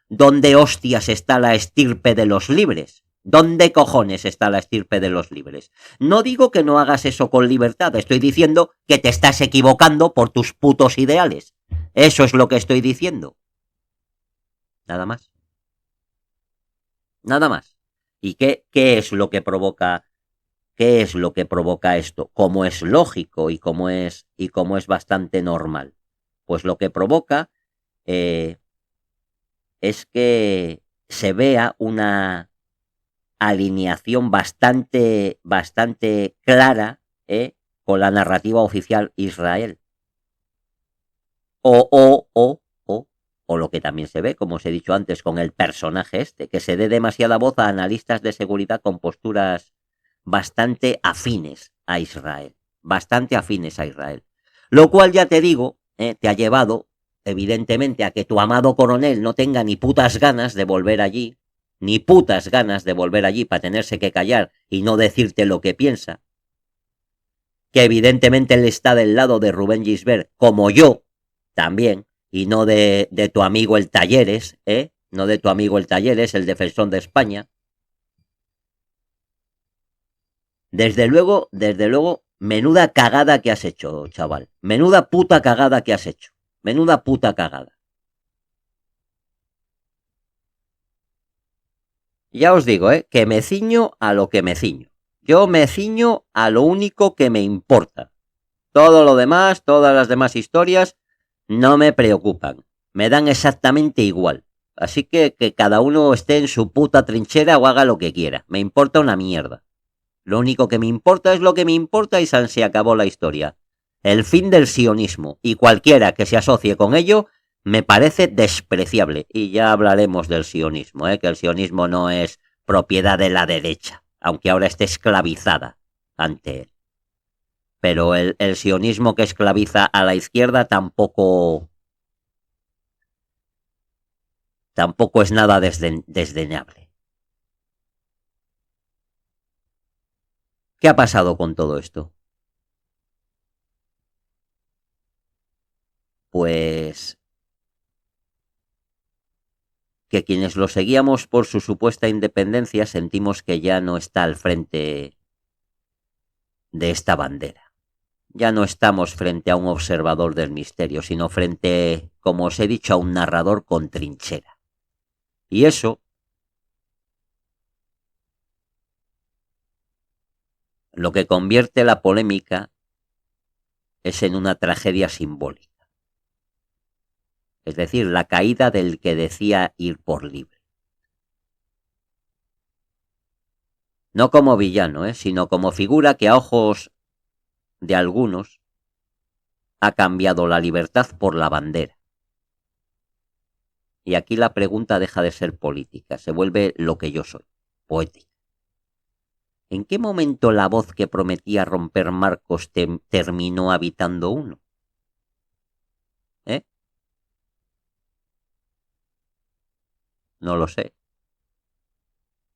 ¿dónde hostias está la estirpe de los libres? ¿Dónde cojones está la estirpe de los libres? No digo que no hagas eso con libertad, estoy diciendo que te estás equivocando por tus putos ideales. Eso es lo que estoy diciendo. Nada más. Nada más. ¿Y qué es lo que provoca? ¿Qué es lo que provoca esto? Como es lógico y como es bastante normal. Pues lo que provoca es que se vea una alineación bastante clara con la narrativa oficial Israel. O lo que también se ve, como os he dicho antes, con el personaje este, que se dé demasiada voz a analistas de seguridad con posturas bastante afines a Israel. Lo cual, ya te digo, te ha llevado, evidentemente, a que tu amado coronel no tenga ni putas ganas de volver allí para tenerse que callar y no decirte lo que piensa. Que evidentemente él está del lado de Rubén Gisbert, como yo, también, y no de tu amigo el Talleres, no de tu amigo el Talleres, el defensor de España. Desde luego, menuda cagada que has hecho, chaval. Menuda puta cagada que has hecho. Menuda puta cagada. Ya os digo, que me ciño a lo que me ciño. Yo me ciño a lo único que me importa. Todo lo demás, todas las demás historias, no me preocupan. Me dan exactamente igual. Así que cada uno esté en su puta trinchera o haga lo que quiera. Me importa una mierda. Lo único que me importa es lo que me importa y se acabó la historia. El fin del sionismo y cualquiera que se asocie con ello me parece despreciable. Y ya hablaremos del sionismo, que el sionismo no es propiedad de la derecha, aunque ahora esté esclavizada ante él. Pero el sionismo que esclaviza a la izquierda tampoco es nada desdeñable. ¿Qué ha pasado con todo esto? Pues que quienes lo seguíamos por su supuesta independencia sentimos que ya no está al frente de esta bandera. Ya no estamos frente a un observador del misterio, sino frente, como os he dicho, a un narrador con trinchera. Y eso lo que convierte la polémica es en una tragedia simbólica. es decir, la caída del que decía ir por libre. No como villano, sino como figura que a ojos de algunos ha cambiado la libertad por la bandera. Y aquí la pregunta deja de ser política, se vuelve lo que yo soy, poética. ¿En qué momento la voz que prometía romper marcos terminó habitando uno? No lo sé.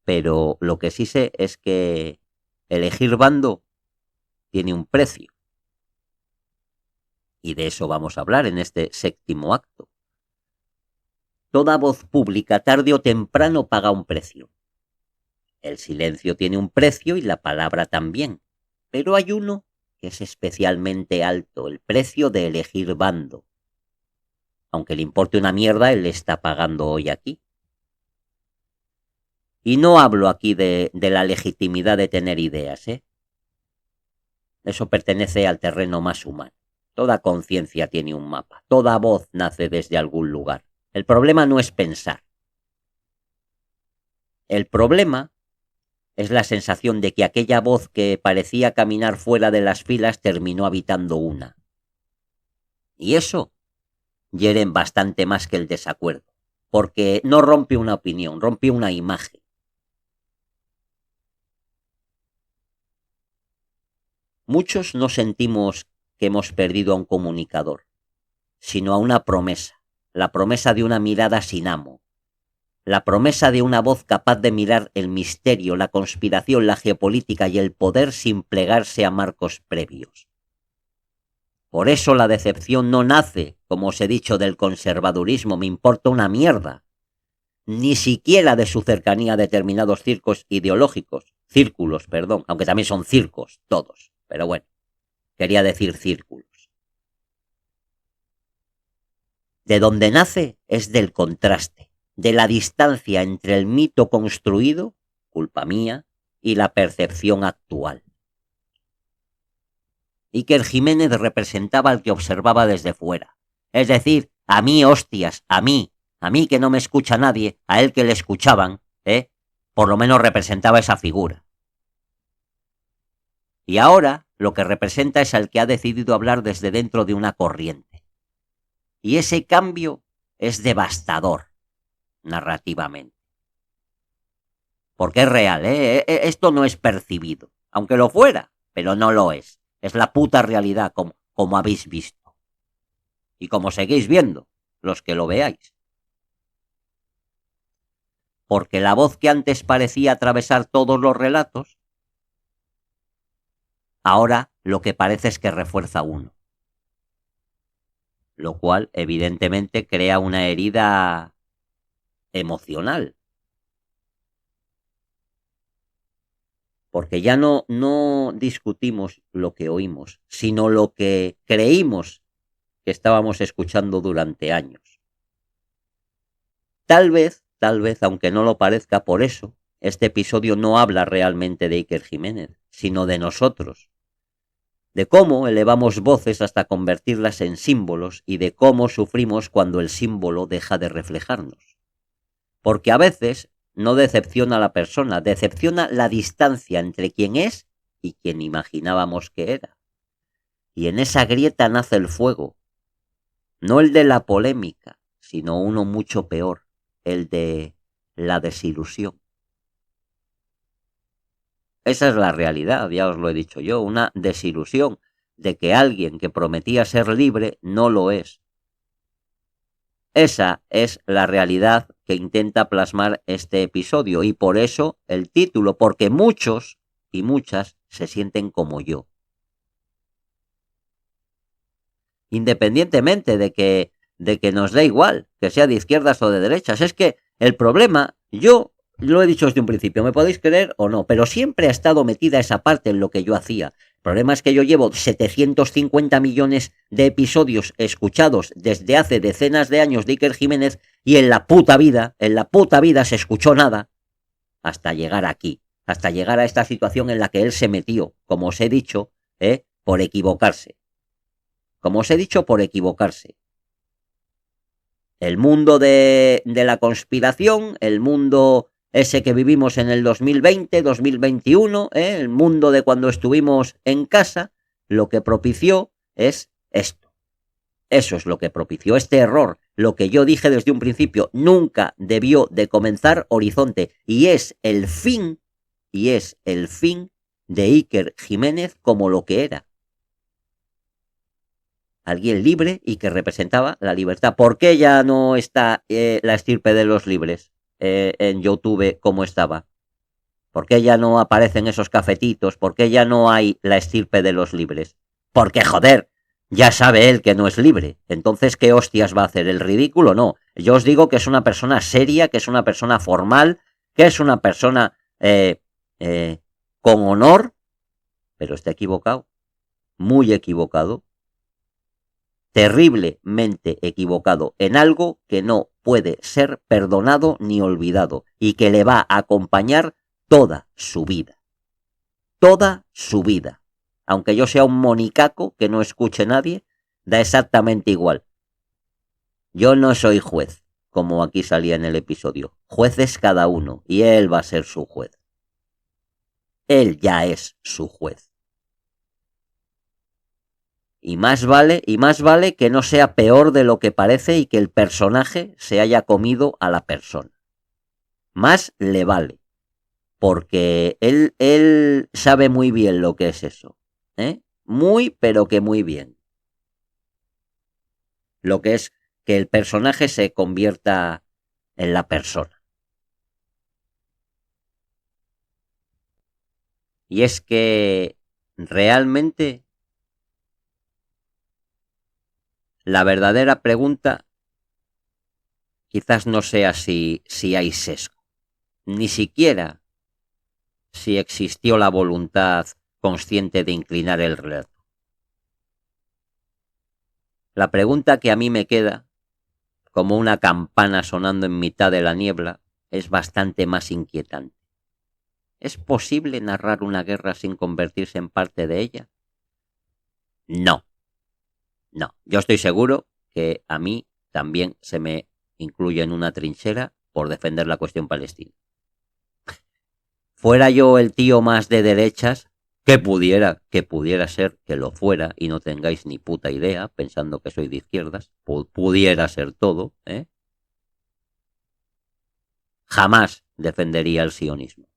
Pero lo que sí sé es que elegir bando tiene un precio. Y de eso vamos a hablar en este séptimo acto. Toda voz pública tarde o temprano paga un precio. El silencio tiene un precio y la palabra también. Pero hay uno que es especialmente alto, el precio de elegir bando. Aunque le importe una mierda, él le está pagando hoy aquí. Y no hablo aquí de la legitimidad de tener ideas, Eso pertenece al terreno más humano. Toda conciencia tiene un mapa, toda voz nace desde algún lugar. El problema no es pensar. El problema es la sensación de que aquella voz que parecía caminar fuera de las filas terminó habitando una. Y eso hiere bastante más que el desacuerdo, porque no rompe una opinión, rompe una imagen. Muchos no sentimos que hemos perdido a un comunicador, sino a una promesa, la promesa de una mirada sin amo, la promesa de una voz capaz de mirar el misterio, la conspiración, la geopolítica y el poder sin plegarse a marcos previos. Por eso la decepción no nace, como os he dicho, del conservadurismo, me importa una mierda, ni siquiera de su cercanía a determinados círculos, aunque también son circos, todos. Pero bueno, quería decir círculos. De donde nace es del contraste, de la distancia entre el mito construido, culpa mía, y la percepción actual. Iker Jiménez representaba al que observaba desde fuera. Es decir, a mí, hostias, a mí que no me escucha nadie, a él que le escuchaban, por lo menos representaba esa figura. Y ahora lo que representa es al que ha decidido hablar desde dentro de una corriente. Y ese cambio es devastador, narrativamente. Porque es real, esto no es percibido. Aunque lo fuera, pero no lo es. Es la puta realidad, como habéis visto. Y como seguís viendo, los que lo veáis. Porque la voz que antes parecía atravesar todos los relatos, ahora lo que parece es que refuerza uno. Lo cual, evidentemente, crea una herida emocional. Porque ya no discutimos lo que oímos, sino lo que creímos que estábamos escuchando durante años. Tal vez, aunque no lo parezca, por eso, este episodio no habla realmente de Iker Jiménez, sino de nosotros. De cómo elevamos voces hasta convertirlas en símbolos y de cómo sufrimos cuando el símbolo deja de reflejarnos. Porque a veces no decepciona a la persona, decepciona la distancia entre quien es y quien imaginábamos que era. Y en esa grieta nace el fuego, no el de la polémica, sino uno mucho peor, el de la desilusión. Esa es la realidad, ya os lo he dicho yo, una desilusión de que alguien que prometía ser libre no lo es. Esa es la realidad que intenta plasmar este episodio y por eso el título, porque muchos y muchas se sienten como yo. Independientemente de que nos da igual, que sea de izquierdas o de derechas, es que el problema, yo lo he dicho desde un principio, me podéis creer o no, pero siempre ha estado metida esa parte en lo que yo hacía. El problema es que yo llevo 750 millones de episodios escuchados desde hace decenas de años de Iker Jiménez y en la puta vida se escuchó nada hasta llegar aquí, hasta llegar a esta situación en la que él se metió, como os he dicho, por equivocarse. Como os he dicho, por equivocarse. El mundo de la conspiración, el mundo ese que vivimos en el 2020, 2021, el mundo de cuando estuvimos en casa, lo que propició es esto. Eso es lo que propició este error. Lo que yo dije desde un principio, nunca debió de comenzar Horizonte. Y es el fin de Iker Jiménez como lo que era. Alguien libre y que representaba la libertad. ¿Por qué ya no está la estirpe de los libres en YouTube como estaba? ¿Por qué ya no aparecen esos cafetitos? ¿Por qué ya no hay la estirpe de los libres? Porque, joder, ya sabe él que no es libre. Entonces, ¿qué hostias va a hacer? ¿El ridículo? No. Yo os digo que es una persona seria, que es una persona formal, que es una persona con honor, pero está equivocado. Muy equivocado. Terriblemente equivocado en algo que no puede ser perdonado ni olvidado y que le va a acompañar toda su vida. Toda su vida. Aunque yo sea un monicaco que no escuche nadie, da exactamente igual. Yo no soy juez, como aquí salía en el episodio. Juez es cada uno y él va a ser su juez. Él ya es su juez. Y más vale que no sea peor de lo que parece y que el personaje se haya comido a la persona. Más le vale. Porque él sabe muy bien lo que es eso. Muy, pero que muy bien. Lo que es que el personaje se convierta en la persona. Y es que realmente la verdadera pregunta quizás no sea si hay sesgo, ni siquiera si existió la voluntad consciente de inclinar el relato. La pregunta que a mí me queda, como una campana sonando en mitad de la niebla, es bastante más inquietante. ¿Es posible narrar una guerra sin convertirse en parte de ella? No. No, yo estoy seguro que a mí también se me incluye en una trinchera por defender la cuestión palestina. Fuera yo el tío más de derechas, que pudiera ser que lo fuera y no tengáis ni puta idea, pensando que soy de izquierdas, pudiera ser todo, jamás defendería el sionismo.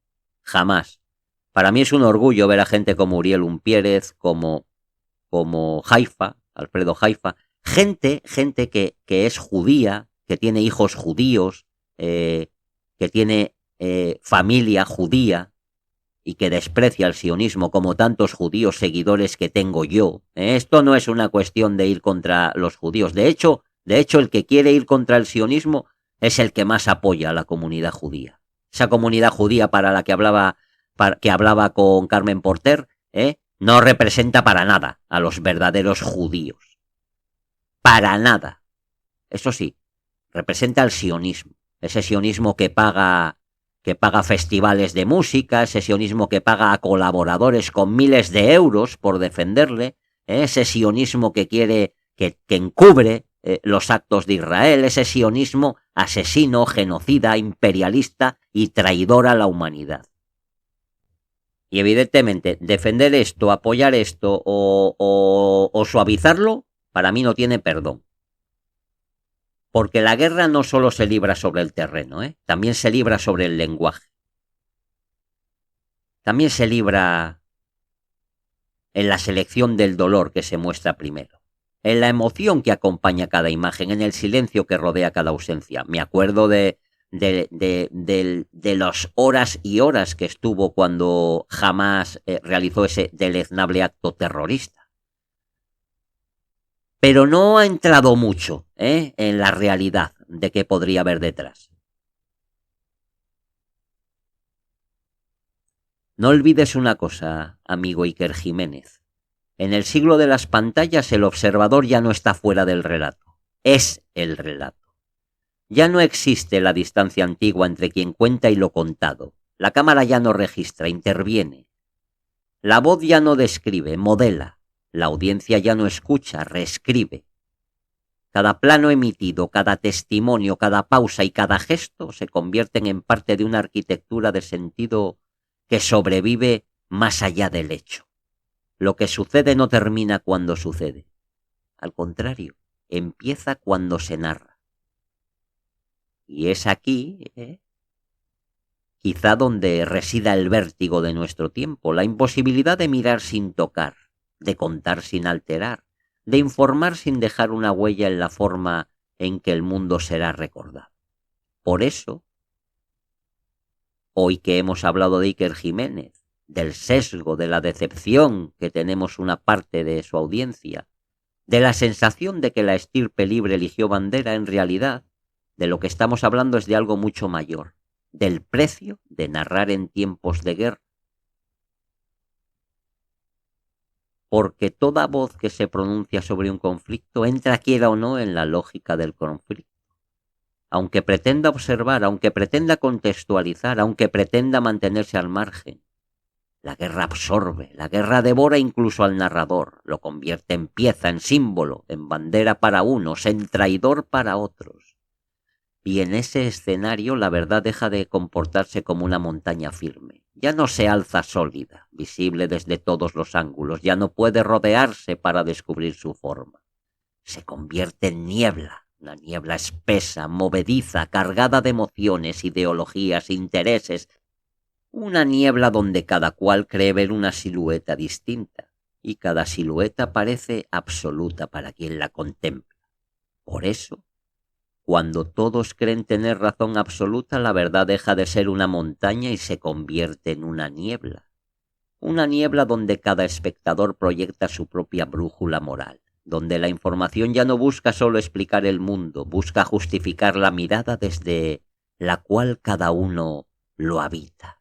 Jamás. Para mí es un orgullo ver a gente como Uriel Umpierrez, como Haifa, Alfredo Haifa, gente que es judía, que tiene hijos judíos, que tiene familia judía y que desprecia el sionismo como tantos judíos seguidores que tengo yo. Esto no es una cuestión de ir contra los judíos. De hecho, el que quiere ir contra el sionismo es el que más apoya a la comunidad judía. Esa comunidad judía para la que hablaba con Carmen Porter, no representa para nada a los verdaderos judíos. Para nada. Eso sí, representa al sionismo. Ese sionismo que paga festivales de música, ese sionismo que paga a colaboradores con miles de euros por defenderle, ese sionismo que quiere, que encubre los actos de Israel, ese sionismo asesino, genocida, imperialista y traidor a la humanidad. Y evidentemente, defender esto, apoyar esto o suavizarlo, para mí no tiene perdón. Porque la guerra no solo se libra sobre el terreno, también se libra sobre el lenguaje. También se libra en la selección del dolor que se muestra primero, en la emoción que acompaña cada imagen, en el silencio que rodea cada ausencia. Me acuerdo de las horas y horas que estuvo cuando Hamás realizó ese deleznable acto terrorista. Pero no ha entrado mucho en la realidad de qué podría haber detrás. No olvides una cosa, amigo Iker Jiménez. En el siglo de las pantallas el observador ya no está fuera del relato, es el relato. Ya no existe la distancia antigua entre quien cuenta y lo contado. La cámara ya no registra, interviene. La voz ya no describe, modela. La audiencia ya no escucha, reescribe. Cada plano emitido, cada testimonio, cada pausa y cada gesto se convierten en parte de una arquitectura de sentido que sobrevive más allá del hecho. Lo que sucede no termina cuando sucede. Al contrario, empieza cuando se narra. Y es aquí, quizá donde resida el vértigo de nuestro tiempo, la imposibilidad de mirar sin tocar, de contar sin alterar, de informar sin dejar una huella en la forma en que el mundo será recordado. Por eso, hoy que hemos hablado de Iker Jiménez, del sesgo, de la decepción que tenemos una parte de su audiencia, de la sensación de que la estirpe libre eligió bandera, en realidad, de lo que estamos hablando es de algo mucho mayor, del precio de narrar en tiempos de guerra. Porque toda voz que se pronuncia sobre un conflicto entra, quiera o no, en la lógica del conflicto. Aunque pretenda observar, aunque pretenda contextualizar, aunque pretenda mantenerse al margen, la guerra absorbe, la guerra devora incluso al narrador, lo convierte en pieza, en símbolo, en bandera para unos, en traidor para otros. Y en ese escenario la verdad deja de comportarse como una montaña firme. Ya no se alza sólida, visible desde todos los ángulos, ya no puede rodearse para descubrir su forma. Se convierte en niebla, una niebla espesa, movediza, cargada de emociones, ideologías, intereses. Una niebla donde cada cual cree ver una silueta distinta, y cada silueta parece absoluta para quien la contempla. Por eso, cuando todos creen tener razón absoluta, la verdad deja de ser una montaña y se convierte en una niebla. Una niebla donde cada espectador proyecta su propia brújula moral, donde la información ya no busca solo explicar el mundo, busca justificar la mirada desde la cual cada uno lo habita.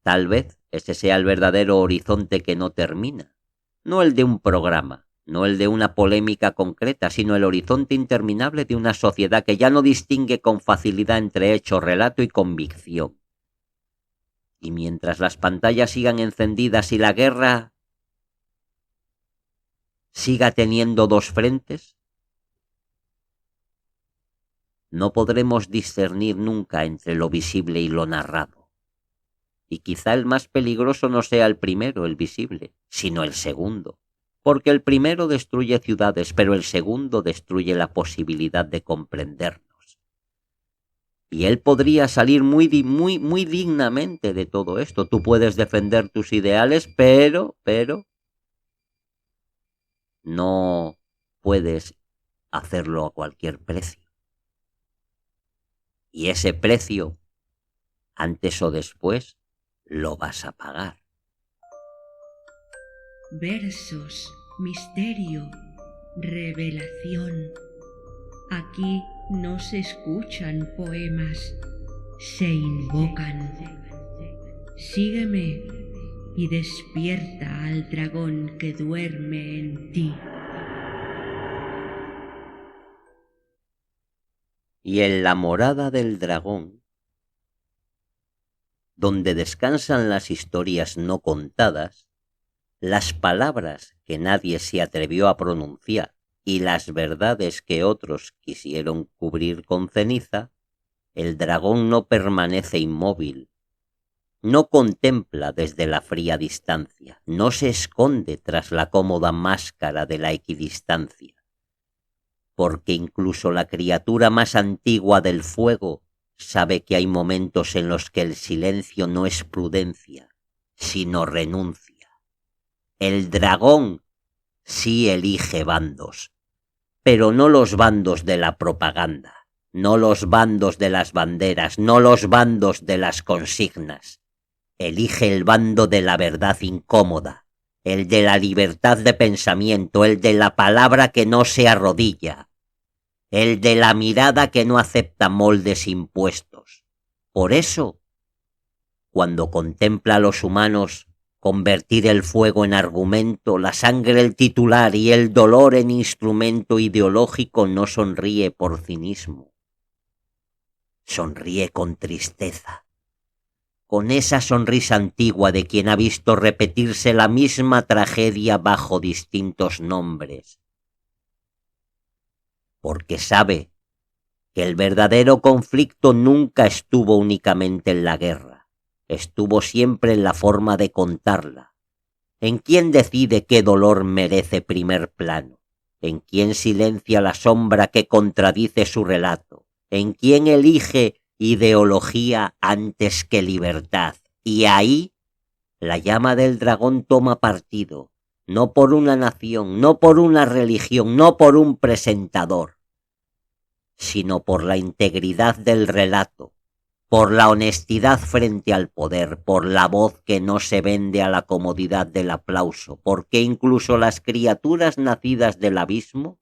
Tal vez ese sea el verdadero horizonte que no termina, no el de un programa, no el de una polémica concreta, sino el horizonte interminable de una sociedad que ya no distingue con facilidad entre hecho, relato y convicción. Y mientras las pantallas sigan encendidas y la guerra siga teniendo dos frentes, no podremos discernir nunca entre lo visible y lo narrado. Y quizá el más peligroso no sea el primero, el visible, sino el segundo. Porque el primero destruye ciudades, pero el segundo destruye la posibilidad de comprendernos. Y él podría salir muy dignamente de todo esto. Tú puedes defender tus ideales, pero no puedes hacerlo a cualquier precio. Y ese precio, antes o después, lo vas a pagar. Versos, misterio, revelación. Aquí no se escuchan poemas, se invocan. Sígueme y despierta al dragón que duerme en ti. Y en la morada del dragón, donde descansan las historias no contadas, las palabras que nadie se atrevió a pronunciar y las verdades que otros quisieron cubrir con ceniza, el dragón no permanece inmóvil, no contempla desde la fría distancia, no se esconde tras la cómoda máscara de la equidistancia, porque incluso la criatura más antigua del fuego sabe que hay momentos en los que el silencio no es prudencia, sino renuncia. El dragón sí elige bandos, pero no los bandos de la propaganda, no los bandos de las banderas, no los bandos de las consignas. Elige el bando de la verdad incómoda, el de la libertad de pensamiento, el de la palabra que no se arrodilla, el de la mirada que no acepta moldes impuestos. Por eso, cuando contempla a los humanos convertir el fuego en argumento, la sangre el titular y el dolor en instrumento ideológico, no sonríe por cinismo. Sonríe con tristeza, con esa sonrisa antigua de quien ha visto repetirse la misma tragedia bajo distintos nombres. porque sabe que el verdadero conflicto nunca estuvo únicamente en la guerra, estuvo siempre en la forma de contarla. ¿En quién decide qué dolor merece primer plano? ¿En quién silencia la sombra que contradice su relato? ¿En quién elige ideología antes que libertad? Y ahí la llama del dragón toma partido, no por una nación, no por una religión, no por un presentador, sino por la integridad del relato, por la honestidad frente al poder, por la voz que no se vende a la comodidad del aplauso, porque incluso las criaturas nacidas del abismo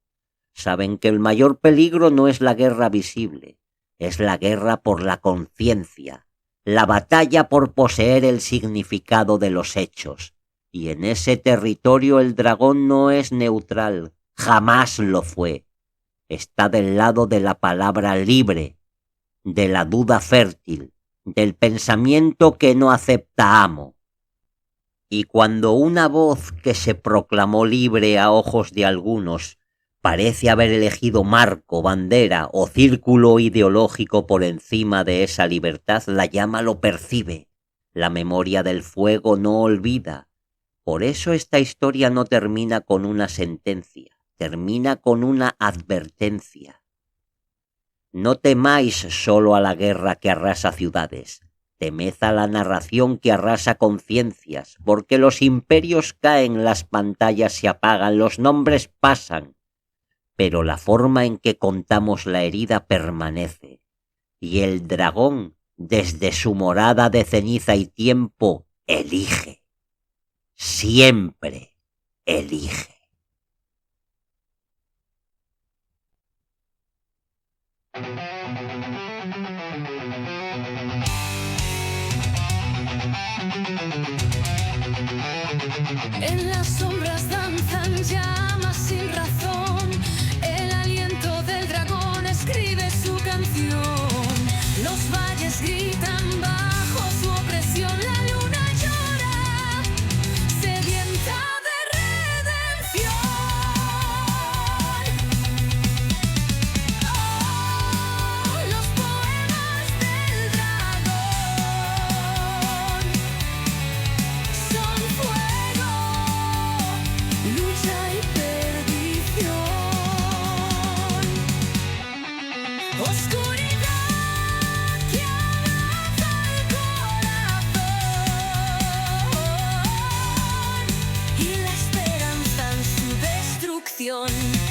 saben que el mayor peligro no es la guerra visible, es la guerra por la conciencia, la batalla por poseer el significado de los hechos. Y en ese territorio el dragón no es neutral, jamás lo fue. Está del lado de la palabra libre, de la duda fértil, del pensamiento que no acepta amo. Y cuando una voz que se proclamó libre a ojos de algunos parece haber elegido marco, bandera o círculo ideológico por encima de esa libertad, la llama lo percibe, la memoria del fuego no olvida. Por eso esta historia no termina con una sentencia, termina con una advertencia. No temáis solo a la guerra que arrasa ciudades, temed a la narración que arrasa conciencias, porque los imperios caen, las pantallas se apagan, los nombres pasan, pero la forma en que contamos la herida permanece, y el dragón, desde su morada de ceniza y tiempo, elige. Siempre elige. En las sombras danzan llamas sin razón. El aliento del dragón escribe su canción. Los valles gritan bajo su opresión. La luna llora, sedienta de redención. Oh, los poemas del dragón son fuego, lucha y perdición. Oscuridad que abraza el corazón y la esperanza en su destrucción.